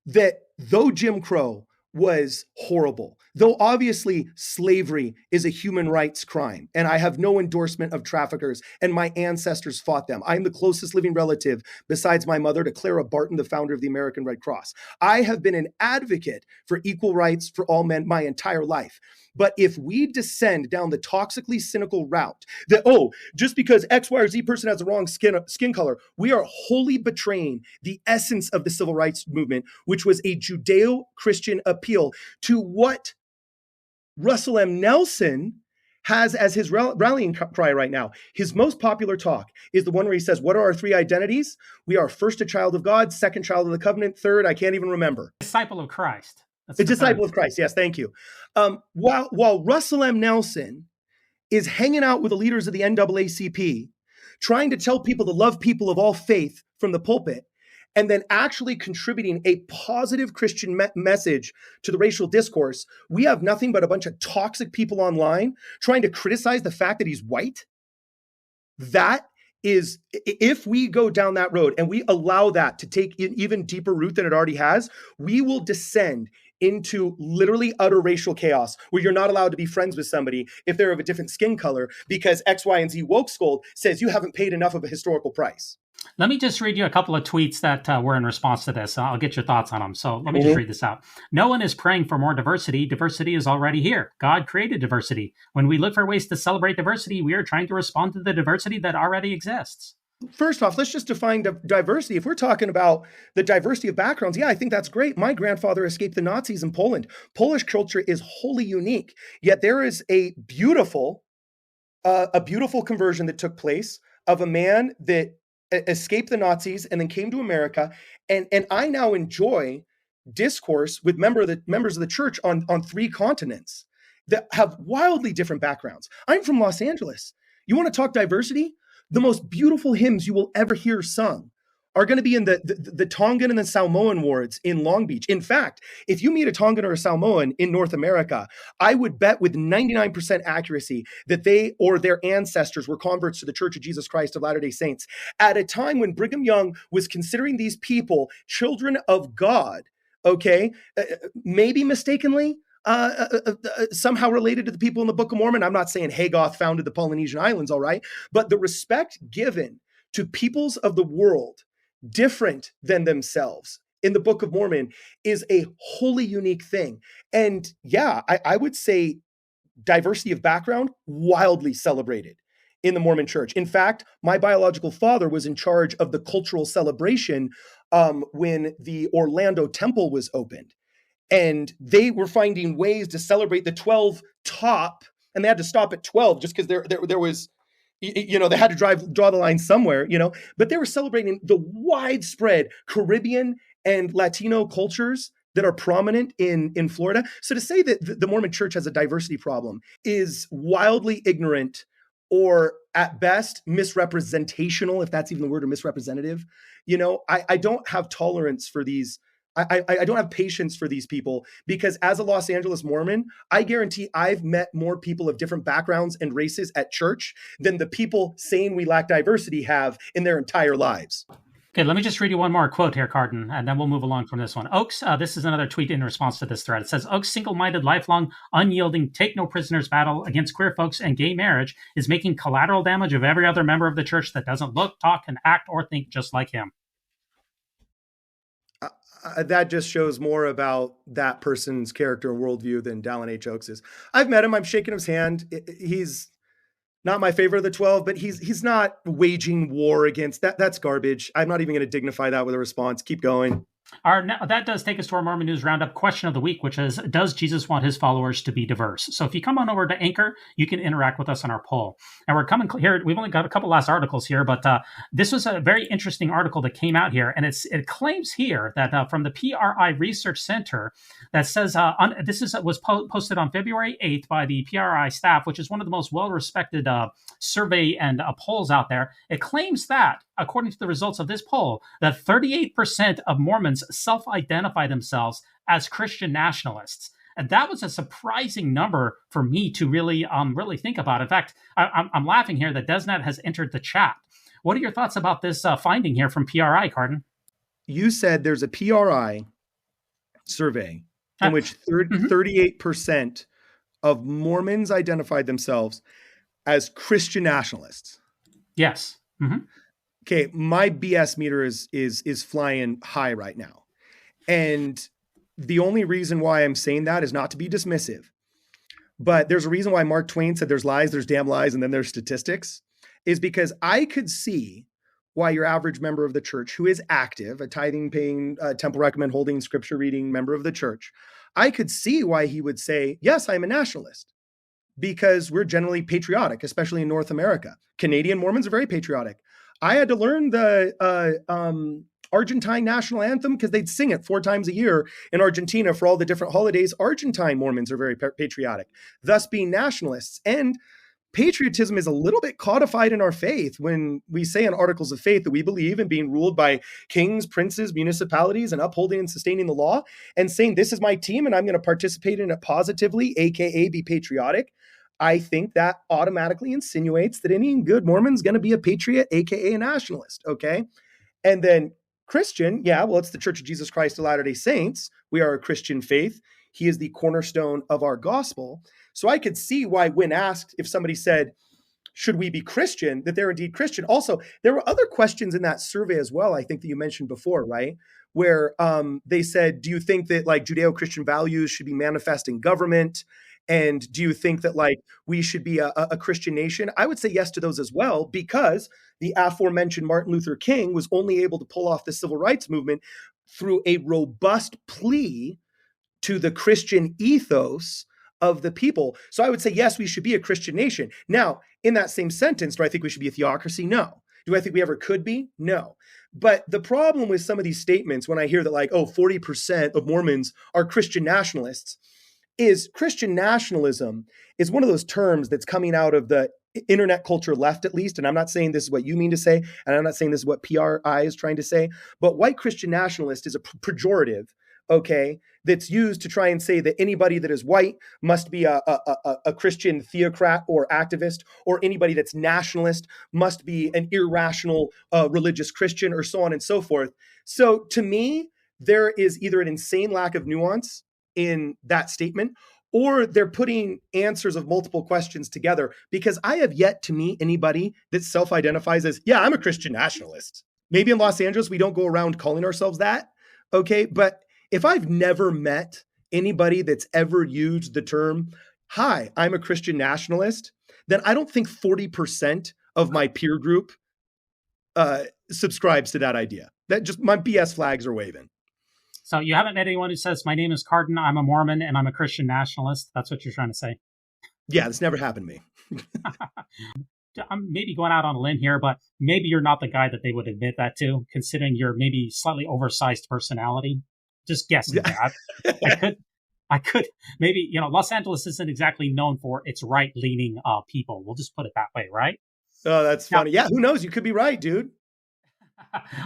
D: that, though Jim Crow was horrible, though obviously slavery is a human rights crime, and I have no endorsement of traffickers, and my ancestors fought them. I'm the closest living relative, besides my mother, to Clara Barton, the founder of the American Red Cross. I have been an advocate for equal rights for all men my entire life. But if we descend down the toxically cynical route that, just because X, Y, or Z person has the wrong skin color, we are wholly betraying the essence of the civil rights movement, which was a Judeo-Christian appeal to what Russell M. Nelson has as his rallying cry right now. His most popular talk is the one where he says, what are our three identities? We are first a child of God, second child of the covenant, third, I can't even remember.
C: Disciple of Christ.
D: A disciple of Christ. Yes, thank you. While Russell M. Nelson is hanging out with the leaders of the NAACP, trying to tell people to love people of all faith from the pulpit, and then actually contributing a positive Christian message to the racial discourse, we have nothing but a bunch of toxic people online trying to criticize the fact that he's white. That is, if we go down that road and we allow that to take an even deeper root than it already has, we will descend into literally utter racial chaos where you're not allowed to be friends with somebody if they're of a different skin color because X, Y, and Z woke scold says you haven't paid enough of a historical price.
C: Let me just read you a couple of tweets that were in response to this. I'll get your thoughts on them. So let me just read this out. No one is praying for more diversity. Diversity is already here. God created diversity. When we look for ways to celebrate diversity, we are trying to respond to the diversity that already exists.
D: First off, let's just define diversity. If we're talking about the diversity of backgrounds, yeah, I think that's great. My grandfather escaped the Nazis in Poland. Polish culture is wholly unique. Yet there is a beautiful conversion that took place of a man that escaped the Nazis and then came to America. And I now enjoy discourse with members of the church on three continents that have wildly different backgrounds. I'm from Los Angeles. You want to talk diversity? The most beautiful hymns you will ever hear sung are going to be in the Tongan and the Samoan wards in Long Beach. In fact, if you meet a Tongan or a Samoan in North America, I would bet with 99% accuracy that they or their ancestors were converts to the Church of Jesus Christ of Latter-day Saints at a time when Brigham Young was considering these people children of God, okay, maybe mistakenly, somehow related to the people in the Book of Mormon. I'm not saying Hagoth founded the Polynesian Islands, all right, but the respect given to peoples of the world different than themselves in the Book of Mormon is a wholly unique thing. And yeah, I would say diversity of background, wildly celebrated in the Mormon church. In fact, my biological father was in charge of the cultural celebration when the Orlando Temple was opened. And they were finding ways to celebrate the 12 top, and they had to stop at 12 just because there was, you know, they had to draw the line somewhere, you know, but they were celebrating the widespread Caribbean and Latino cultures that are prominent in Florida. So to say that the Mormon church has a diversity problem is wildly ignorant or at best misrepresentational, if that's even the word, or misrepresentative. You know, I don't have tolerance for these. I don't have patience for these people because as a Los Angeles Mormon, I guarantee I've met more people of different backgrounds and races at church than the people saying we lack diversity have in their entire lives.
C: Okay, let me just read you one more quote here, Carden, and then we'll move along from this one. Oaks, this is another tweet in response to this thread. It says, Oaks' single-minded, lifelong, unyielding, take-no-prisoners battle against queer folks and gay marriage is making collateral damage of every other member of the church that doesn't look, talk, and act or think just like him.
D: That just shows more about that person's character and worldview than Dallin H. Oaks is. I've met him. I'm shaking his hand. He's not my favorite of the 12, but he's not waging war against that. That's garbage. I'm not even going to dignify that with a response. Keep going.
C: That does take us to our Mormon News Roundup question of the week, which is, does Jesus want his followers to be diverse? So if you come on over to Anchor, you can interact with us on our poll. And we're coming here. We've only got a couple last articles here, but this was a very interesting article that came out here. And it claims here that from the PRI Research Center that says, was posted on February 8th by the PRI staff, which is one of the most well-respected survey and polls out there. It claims that, according to the results of this poll, that 38% of Mormons self-identify themselves as Christian nationalists. And that was a surprising number for me to really think about. In fact, I'm laughing here that DesNet has entered the chat. What are your thoughts about this finding here from PRI, Carden?
D: You said there's a PRI survey in which 38% of Mormons identified themselves as Christian nationalists.
C: Yes. Mm-hmm.
D: Okay, my BS meter is flying high right now. And the only reason why I'm saying that is not to be dismissive. But there's a reason why Mark Twain said there's lies, there's damn lies, and then there's statistics, is because I could see why your average member of the church who is active, a tithing, paying, temple recommend holding, scripture reading member of the church, I could see why he would say, yes, I'm a nationalist. because we're generally patriotic, especially in North America. Canadian Mormons are very patriotic. I had to learn the Argentine national anthem because they'd sing it 4 times a year in Argentina for all the different holidays. Argentine Mormons are very patriotic, thus being nationalists. And patriotism is a little bit codified in our faith when we say in articles of faith that we believe in being ruled by kings, princes, municipalities, and upholding and sustaining the law, and saying this is my team and I'm going to participate in it positively, aka be patriotic. I think that automatically insinuates that any good Mormon's going to be a patriot, aka a nationalist. Okay. And then Christian, yeah, well, it's the Church of Jesus Christ of Latter-day Saints. We are a Christian faith. He is the cornerstone of our gospel. So I could see why, when asked, if somebody said, should we be Christian, that they're indeed Christian. Also, there were other questions in that survey as well, I think that you mentioned before, right? Where they said, do you think that like Judeo-Christian values should be manifest in government? And do you think that like we should be a Christian nation? I would say yes to those as well, because the aforementioned Martin Luther King was only able to pull off the civil rights movement through a robust plea to the Christian ethos of the people. So I would say, yes, we should be a Christian nation. Now, in that same sentence, do I think we should be a theocracy? No. Do I think we ever could be? No. But the problem with some of these statements, when I hear that like, 40% of Mormons are Christian nationalists, is Christian nationalism is one of those terms that's coming out of the internet culture left, at least. And I'm not saying this is what you mean to say, and I'm not saying this is what PRI is trying to say, but white Christian nationalist is a pejorative, okay, that's used to try and say that anybody that is white must be a Christian theocrat or activist, or anybody that's nationalist must be an irrational religious Christian, or so on and so forth. So to me, there is either an insane lack of nuance in that statement, or they're putting answers of multiple questions together, because I have yet to meet anybody that self-identifies as, yeah, I'm a Christian nationalist. Maybe in Los Angeles, we don't go around calling ourselves that. Okay. But if I've never met anybody that's ever used the term, hi, I'm a Christian nationalist, then I don't think 40% of my peer group subscribes to that idea. That just, my BS flags are waving.
C: So you haven't met anyone who says, my name is Cardin, I'm a Mormon, and I'm a Christian nationalist? That's what you're trying to say?
D: Yeah, that's never happened to me.
C: I'm maybe going out on a limb here, but maybe you're not the guy that they would admit that to, considering your maybe slightly oversized personality. Just guessing that. I could maybe, Los Angeles isn't exactly known for its right-leaning people. We'll just put it that way, right?
D: Oh, that's funny. Yeah, who knows? You could be right, dude.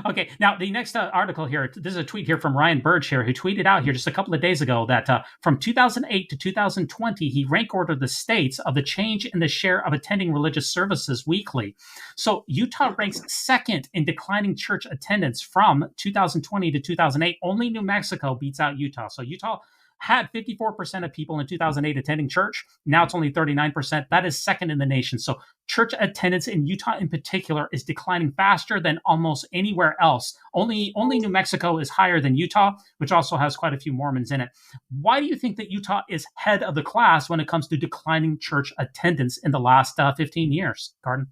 C: Okay, now the next article here, this is a tweet here from Ryan Burge here, who tweeted out here just a couple of days ago that from 2008 to 2020, he rank ordered the states of the change in the share of attending religious services weekly. So Utah ranks second in declining church attendance from 2020 to 2008. Only New Mexico beats out Utah. So Utah had 54% of people in 2008 attending church. Now it's only 39%. That is second in the nation. So church attendance in Utah in particular is declining faster than almost anywhere else. Only New Mexico is higher than Utah, which also has quite a few Mormons in it. Why do you think that Utah is head of the class when it comes to declining church attendance in the last 15 years, Cardin?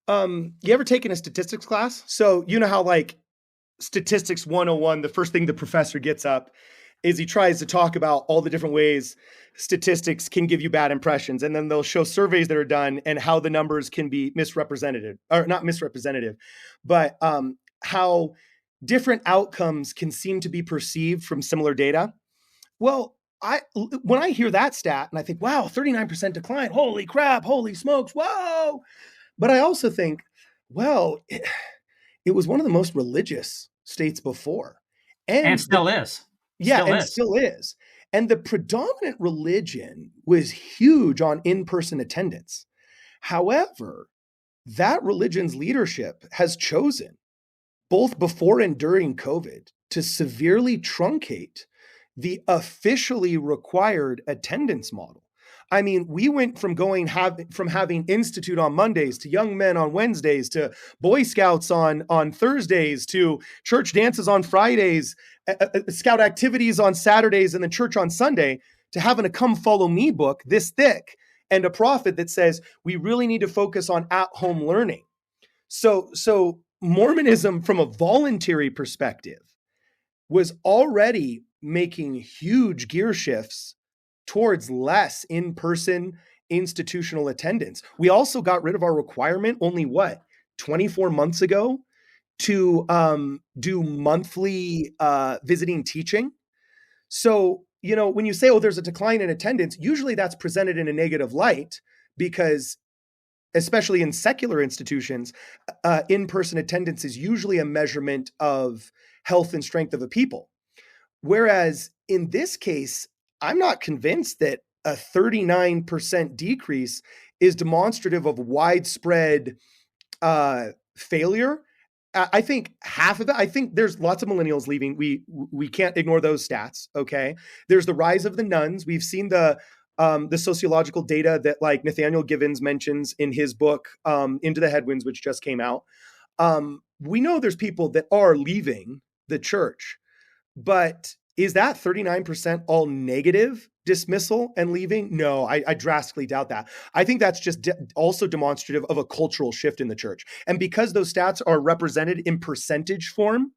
D: You ever taken a statistics class? So you know how like statistics 101, the first thing the professor gets up is he tries to talk about all the different ways statistics can give you bad impressions. And then they'll show surveys that are done and how the numbers can be misrepresented, or not misrepresentative, but how different outcomes can seem to be perceived from similar data. Well, when I hear that stat and I think, wow, 39% decline, holy crap, holy smokes, whoa. But I also think, well, it was one of the most religious states before.
C: And still is.
D: Yeah, still is. And the predominant religion was huge on in-person attendance. However, that religion's leadership has chosen, both before and during COVID, to severely truncate the officially required attendance model. I mean, we went from having Institute on Mondays to Young Men on Wednesdays to Boy Scouts on Thursdays to church dances on Fridays, scout activities on Saturdays, and then church on Sunday, to having a Come Follow Me book this thick and a prophet that says we really need to focus on at-home learning. So Mormonism, from a voluntary perspective, was already making huge gear shifts towards less in-person institutional attendance. We also got rid of our requirement only 24 months ago to do monthly visiting teaching. So, when you say, oh, there's a decline in attendance, usually that's presented in a negative light because, especially in secular institutions, in-person attendance is usually a measurement of health and strength of a people. Whereas in this case, I'm not convinced that a 39% decrease is demonstrative of widespread failure. I think half of it, I think there's lots of millennials leaving. We can't ignore those stats. Okay. There's the rise of the nuns. We've seen the sociological data that like Nathaniel Givens mentions in his book, Into the Headwinds, which just came out. We know there's people that are leaving the church, but is that 39% all negative dismissal and leaving? No, I drastically doubt that. I think that's just also demonstrative of a cultural shift in the church. And because those stats are represented in percentage form,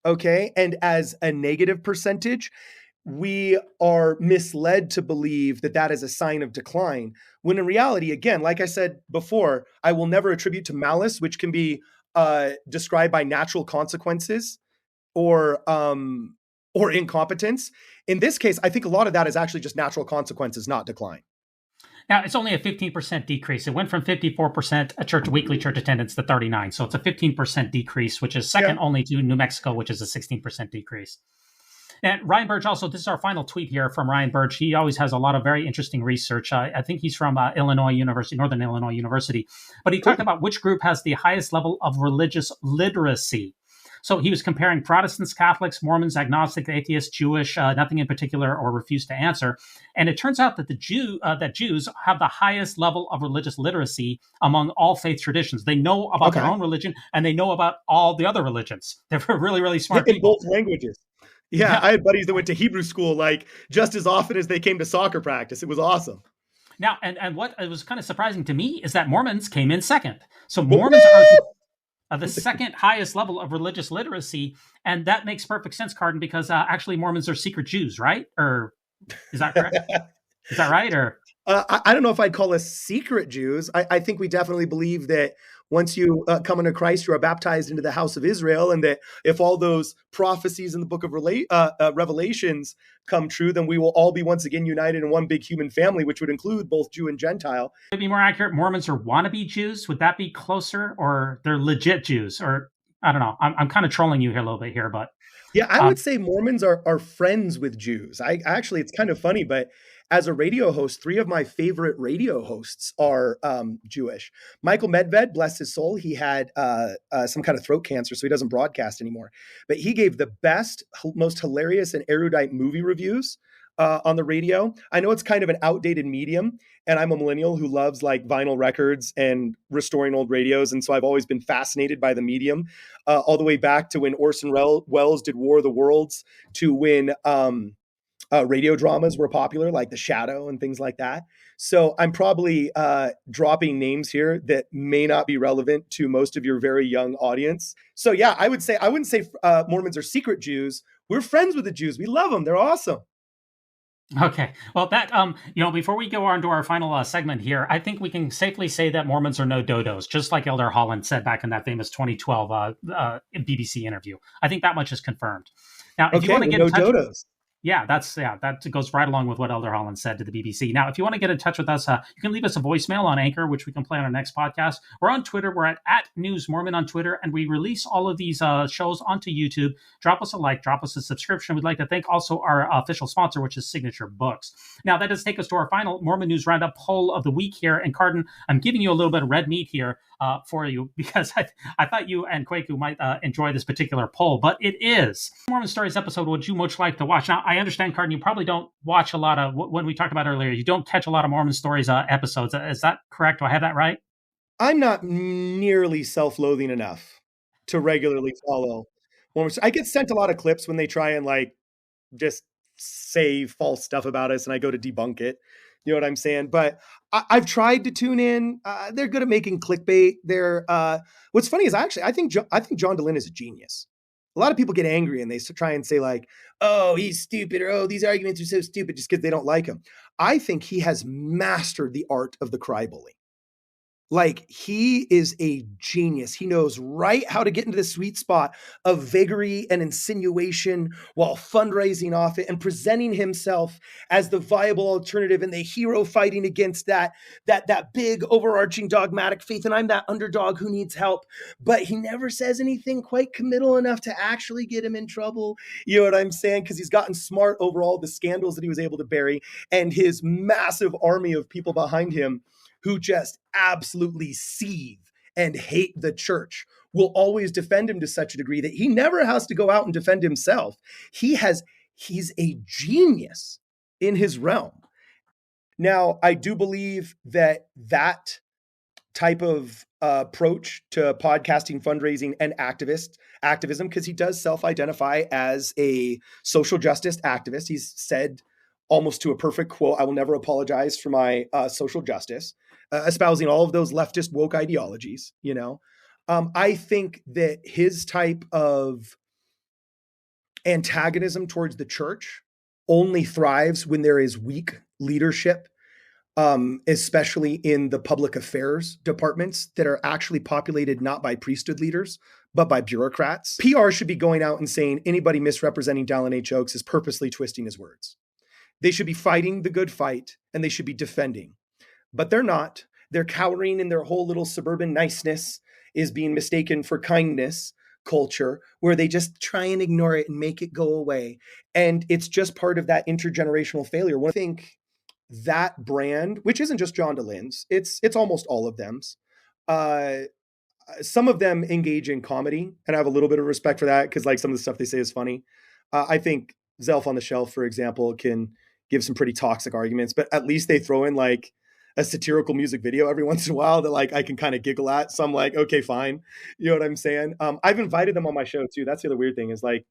D: okay, and as a negative percentage, we are misled to believe that that is a sign of decline. When in reality, again, like I said before, I will never attribute to malice, which can be described by natural consequences or incompetence. In this case, I think a lot of that is actually just natural consequences, not decline.
C: Now, it's only a 15% decrease. It went from 54% weekly church attendance to 39%. So it's a 15% decrease, which is second only to New Mexico, which is a 16% decrease. And Ryan Burge also, this is our final tweet here from Ryan Burge. He always has a lot of very interesting research. I think he's from Illinois University, Northern Illinois University. But he talked about which group has the highest level of religious literacy. So he was comparing Protestants, Catholics, Mormons, agnostic, atheists, Jewish, nothing in particular, or refused to answer. And it turns out that Jews have the highest level of religious literacy among all faith traditions. They know about their own religion, and they know about all the other religions. They're really, really smart people.
D: In both languages. Yeah, I had buddies that went to Hebrew school like just as often as they came to soccer practice. It was awesome.
C: Now, and what was kind of surprising to me is that Mormons came in second. So Mormons are the second highest level of religious literacy, and that makes perfect sense, Cardin, because actually Mormons are secret Jews, right? Or is that correct? Is that right? Or
D: I don't know if I'd call us secret Jews. I think we definitely believe that once you come into Christ, you are baptized into the house of Israel, and that if all those prophecies in the book of Revelations come true, then we will all be once again united in one big human family, which would include both Jew and Gentile.
C: To be more accurate, Mormons are wannabe Jews. Would that be closer, or they're legit Jews? Or I don't know. I'm kind of trolling you here a little bit here, but
D: yeah, I would say Mormons are friends with Jews. I actually, it's kind of funny, but as a radio host, 3 of my favorite radio hosts are Jewish. Michael Medved, bless his soul, he had some kind of throat cancer, so he doesn't broadcast anymore. But he gave the best, most hilarious and erudite movie reviews on the radio. I know it's kind of an outdated medium, and I'm a millennial who loves like vinyl records and restoring old radios. And so I've always been fascinated by the medium, all the way back to when Orson Welles did War of the Worlds, to when radio dramas were popular, like The Shadow and things like that. So I'm probably dropping names here that may not be relevant to most of your very young audience. So yeah, I wouldn't say Mormons are secret Jews. We're friends with the Jews. We love them. They're awesome.
C: Okay. Well, that, before we go on to our final segment here, I think we can safely say that Mormons are no dodos, just like Elder Holland said back in that famous 2012 BBC interview. I think that much is confirmed. Now, if you want to get in touch,
D: dodos.
C: That goes right along with what Elder Holland said to the BBC. Now, if you want to get in touch with us, you can leave us a voicemail on Anchor, which we can play on our next podcast. We're on Twitter. We're at @NewsMormon on Twitter, and we release all of these shows onto YouTube. Drop us a like, drop us a subscription. We'd like to thank also our official sponsor, which is Signature Books. Now, that does take us to our final Mormon News Roundup poll of the week here. And Cardin, I'm giving you a little bit of red meat here for you, because I thought you and Kwaku might enjoy this particular poll, but it is Mormon Stories episode would you most like to watch? Now, I understand, Cardin, you probably don't watch a lot of, when we talked about earlier, you don't catch a lot of Mormon Stories episodes. Is that correct? Do I have that right?
D: I'm not nearly self-loathing enough to regularly follow Mormon Stories. I get sent a lot of clips when they try and like just say false stuff about us, and I go to debunk it. You know what I'm saying? But I've tried to tune in. They're good at making clickbait. What's funny is I think John Dallin is a genius. A lot of people get angry and they try and say like, oh, he's stupid, or oh, these arguments are so stupid just because they don't like him. I think he has mastered the art of the cry bully. Like, he is a genius. He knows right how to get into the sweet spot of vagary and insinuation while fundraising off it and presenting himself as the viable alternative and the hero fighting against that big overarching dogmatic faith. And I'm that underdog who needs help. But he never says anything quite committal enough to actually get him in trouble. You know what I'm saying? Because he's gotten smart over all the scandals that he was able to bury and his massive army of people behind him who just absolutely seethe and hate the church will always defend him to such a degree that he never has to go out and defend himself. He's a genius in his realm. Now, I do believe that type of approach to podcasting, fundraising, and activism, because he does self-identify as a social justice activist. He's said almost to a perfect quote, "I will never apologize for my social justice," espousing all of those leftist woke ideologies, you know. I think that his type of antagonism towards the church only thrives when there is weak leadership, especially in the public affairs departments that are actually populated not by priesthood leaders, but by bureaucrats. PR should be going out and saying anybody misrepresenting Dallin Oaks is purposely twisting his words. They should be fighting the good fight and they should be defending, but they're not. They're cowering in their whole little suburban niceness is being mistaken for kindness culture where they just try and ignore it and make it go away. And it's just part of that intergenerational failure. I think that brand, which isn't just John Dallin's, it's almost all of them's. Some of them engage in comedy, and I have a little bit of respect for that because like some of the stuff they say is funny. I think Zelf on the Shelf, for example, can give some pretty toxic arguments, but at least they throw in like a satirical music video every once in a while that like I can kind of giggle at. So I'm like, okay, fine. You know what I'm saying? I've invited them on my show too. That's the other weird thing is like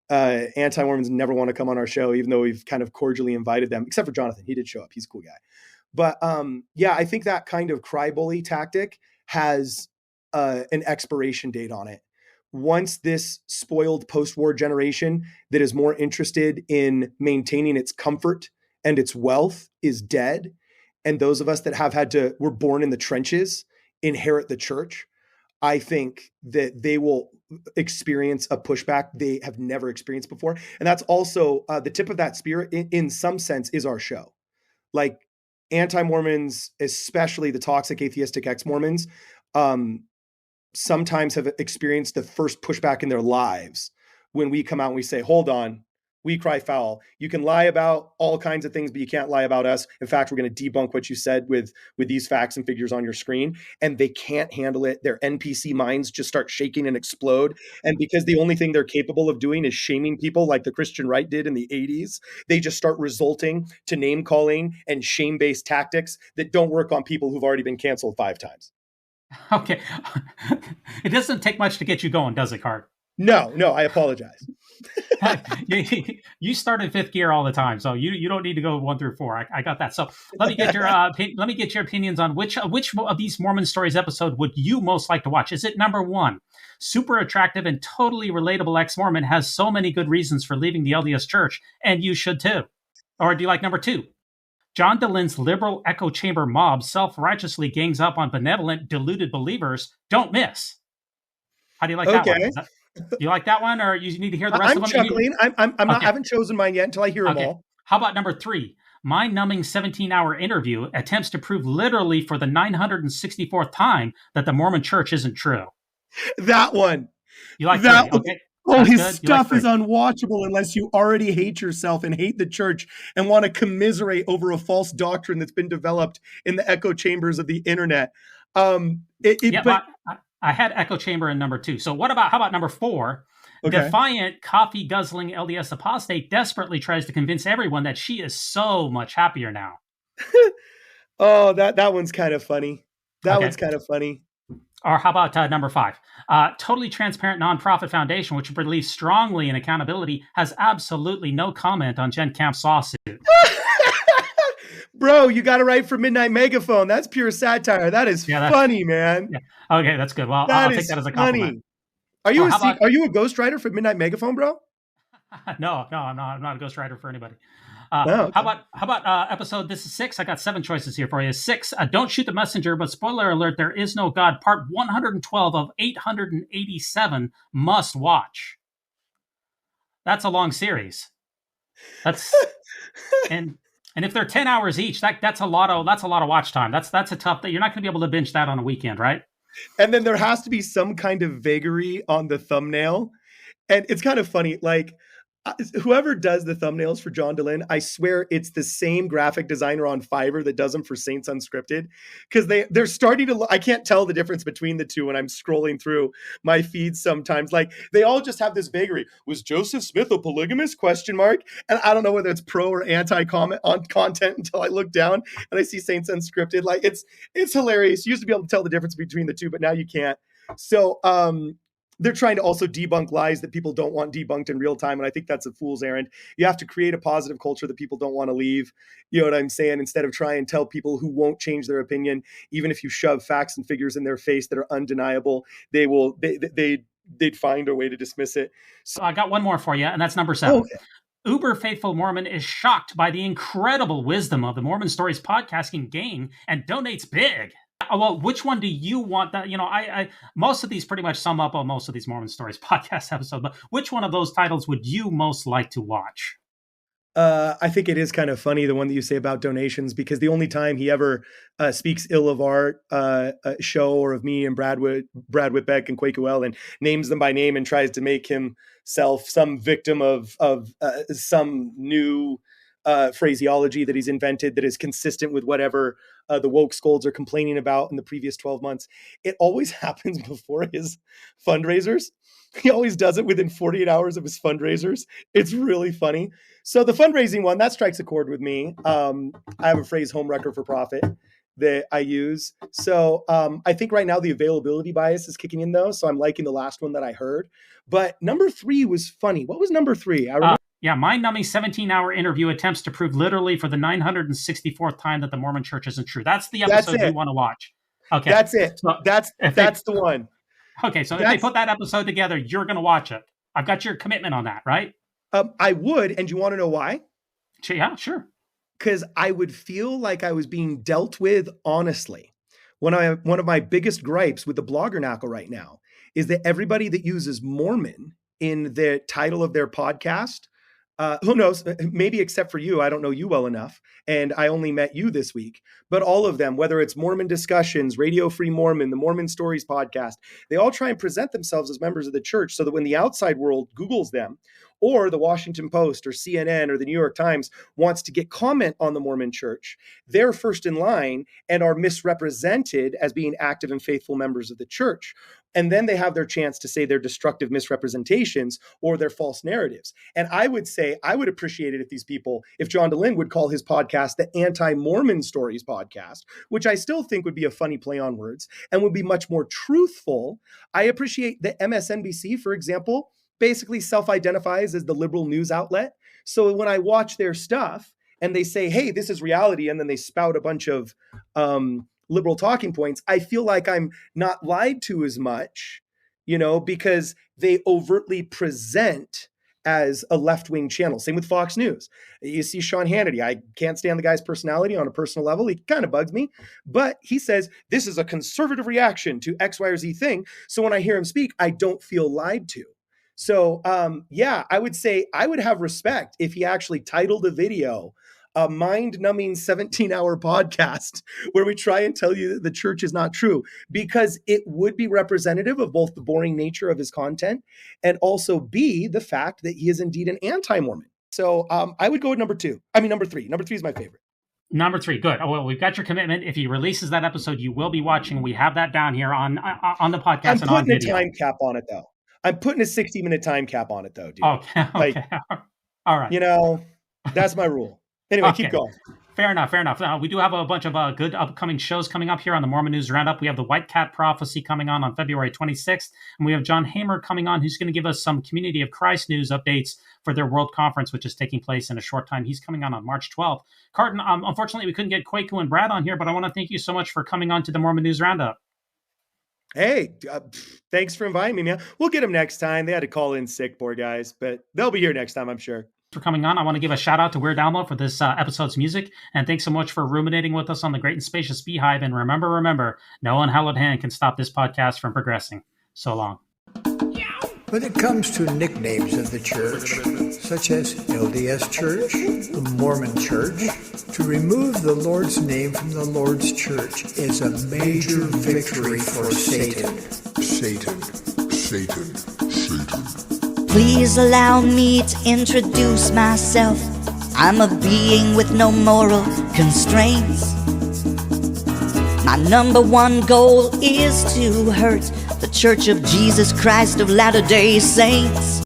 D: anti-Mormons never want to come on our show, even though we've kind of cordially invited them, except for Jonathan. He did show up. He's a cool guy. But yeah, I think that kind of cry bully tactic has an expiration date on it. Once this spoiled post-war generation that is more interested in maintaining its comfort and its wealth is dead, and those of us that were born in the trenches inherit the church, I think that they will experience a pushback they have never experienced before. And that's also the tip of that spear in some sense is our show. Like anti-Mormons, especially the toxic atheistic ex-Mormons, sometimes have experienced the first pushback in their lives when we come out and we say, hold on, we cry foul. You can lie about all kinds of things, but you can't lie about us. In fact, we're going to debunk what you said with these facts and figures on your screen. And they can't handle it. Their NPC minds just start shaking and explode. And because the only thing they're capable of doing is shaming people like the Christian right did in the 80s, they just start resorting to name calling and shame-based tactics that don't work on people who've already been canceled 5 times.
C: Okay. It doesn't take much to get you going, does it, Cart?
D: No, I apologize.
C: You start in 5th gear all the time, so you don't need to go 1 through 4. I got that. So let me get your opinions on which of these Mormon Stories episode would you most like to watch? Is it number 1, super attractive and totally relatable ex-Mormon has so many good reasons for leaving the LDS Church, and you should too? Or do you like number 2? John Dallin's liberal echo chamber mob self-righteously gangs up on benevolent, deluded believers. Don't miss. How do you like that one? Do you like that one, or you need to hear the rest of them?
D: I'm chuckling. I'm not. I haven't chosen mine yet until I hear them all.
C: How about number 3? Mind-numbing 17-hour interview attempts to prove literally for the 964th time that the Mormon Church isn't true.
D: That one.
C: You like that? Okay.
D: Oh, his stuff is unwatchable unless you already hate yourself and hate the church and want to commiserate over a false doctrine that's been developed in the echo chambers of the internet.
C: I had echo chamber in number 2. So how about number 4? Okay. Defiant, coffee-guzzling LDS apostate desperately tries to convince everyone that she is so much happier now.
D: Oh, that one's kind of funny. One's kind of funny.
C: Or how about number 5? Totally transparent nonprofit foundation, which believes strongly in accountability, has absolutely no comment on Jen Camp's lawsuit.
D: Bro, you got to write for Midnight Megaphone. That's pure satire. That is funny, man.
C: Yeah. Okay, that's good. Well, I'll take that as a compliment.
D: Are you
C: Or how about
D: are you a ghostwriter for Midnight Megaphone, bro?
C: no, I'm not. I'm not a ghostwriter for anybody.
D: Oh, okay.
C: How about episode? This is 6. I got 7 choices here for you. 6. Don't shoot the messenger, but spoiler alert: there is no God. Part 112 of 887 must watch. That's a long series. That's and if they're 10 hours each, that's a lot of watch time. That's a tough thing. You're not going to be able to binge that on a weekend, right?
D: And then there has to be some kind of vagary on the thumbnail. And it's kind of funny, like whoever does the thumbnails for John Dallin, I swear it's the same graphic designer on Fiverr that does them for Saints Unscripted, because they're starting to I can't tell the difference between the two when I'm scrolling through my feeds sometimes. Like they all just have this vagary. Was Joseph Smith a polygamist? ? And I don't know whether it's pro or anti comment on content until I look down and I see Saints Unscripted. Like it's hilarious. You used to be able to tell the difference between the two, but now you can't. So they're trying to also debunk lies that people don't want debunked in real time. And I think that's a fool's errand. You have to create a positive culture that people don't want to leave. You know what I'm saying? Instead of trying to tell people who won't change their opinion, even if you shove facts and figures in their face that are undeniable, they'd find a way to dismiss it.
C: So I got one more for you, and that's number 7.
D: Oh, okay.
C: Uber faithful Mormon is shocked by the incredible wisdom of the Mormon Stories podcasting gang and donates big. Well, which one do you want? That I most of these pretty much sum up on most of these Mormon Stories podcast episodes. But which one of those titles would you most like to watch?
D: I think it is kind of funny, the one that you say about donations, because the only time he ever speaks ill of our show or of me and Brad Whitbeck and Kwaku and names them by name and tries to make himself some victim of some new phraseology that he's invented that is consistent with whatever the woke scolds are complaining about in the previous 12 months. It always happens before his fundraisers. He always does it within 48 hours of his fundraisers. It's really funny. So the fundraising one, that strikes a chord with me. I have a phrase, home wrecker for profit, that I use. So I think right now the availability bias is kicking in though. So I'm liking the last one that I heard. But number 3 was funny. What was number 3? I remember.
C: Yeah, mind-numbing 17-hour interview attempts to prove literally for the 964th time that the Mormon Church isn't true. That's the episode you want to watch. Okay,
D: that's it. So that's the one.
C: Okay, so if they put that episode together, you're going to watch it. I've got your commitment on that, right?
D: I would, and you want to know why?
C: Yeah, sure.
D: Because I would feel like I was being dealt with honestly. One of my biggest gripes with the Bloggernacle right now is that everybody that uses Mormon in the title of their podcast, who knows, maybe except for you, I don't know you well enough, and I only met you this week, but all of them, whether it's Mormon Discussions, Radio Free Mormon, the Mormon Stories podcast, they all try and present themselves as members of the church so that when the outside world Googles them, or the Washington Post or CNN or the New York Times wants to get comment on the Mormon Church, they're first in line and are misrepresented as being active and faithful members of the church. And then they have their chance to say their destructive misrepresentations or their false narratives. And I would say, I would appreciate it if John Dallin would call his podcast the Anti-Mormon Stories podcast, which I still think would be a funny play on words and would be much more truthful. I appreciate that MSNBC, for example, basically self-identifies as the liberal news outlet. So when I watch their stuff and they say, hey, this is reality, and then they spout a bunch of liberal talking points, I feel like I'm not lied to as much, because they overtly present as a left-wing channel. Same with Fox News. You see Sean Hannity. I can't stand the guy's personality on a personal level. He kind of bugs me, but he says, this is a conservative reaction to X, Y, or Z thing. So when I hear him speak, I don't feel lied to. So, I would say I would have respect if he actually titled a video a mind-numbing 17-hour podcast where we try and tell you that the church is not true, because it would be representative of both the boring nature of his content and also B, the fact that he is indeed an anti-Mormon. So I would go with number 3. Number 3 is my favorite.
C: Number 3, good. Oh, well, we've got your commitment. If he releases that episode, you will be watching. We have that down here on the podcast and on video.
D: I'm putting a time cap on it, though. I'm putting a 60-minute time cap on it, though, dude.
C: Okay. All right.
D: That's my rule. Anyway,
C: Okay.
D: Keep going.
C: Fair enough. We do have a bunch of good upcoming shows coming up here on the Mormon News Roundup. We have the White Cat Prophecy coming on February 26th, and we have John Hamer coming on, who's going to give us some Community of Christ news updates for their World Conference, which is taking place in a short time. He's coming on March 12th. Carton, unfortunately, we couldn't get Kwaku and Brad on here, but I want to thank you so much for coming on to the Mormon News Roundup.
D: Hey, thanks for inviting me, man. We'll get them next time. They had to call in sick, poor guys, but they'll be here next time, I'm sure.
C: For coming on. I want to give a shout out to Weird Download for this episode's music, and thanks so much for ruminating with us on the Great and Spacious Beehive. And remember, no unhallowed hand can stop this podcast from progressing. So long.
E: When it comes to nicknames of the church, such as LDS Church, the Mormon Church, to remove the Lord's name from the Lord's church is a major victory for Satan.
F: Satan.
B: Please allow me to introduce myself. I'm a being with no moral constraints. My number one goal is to hurt the Church of Jesus Christ of Latter-day Saints.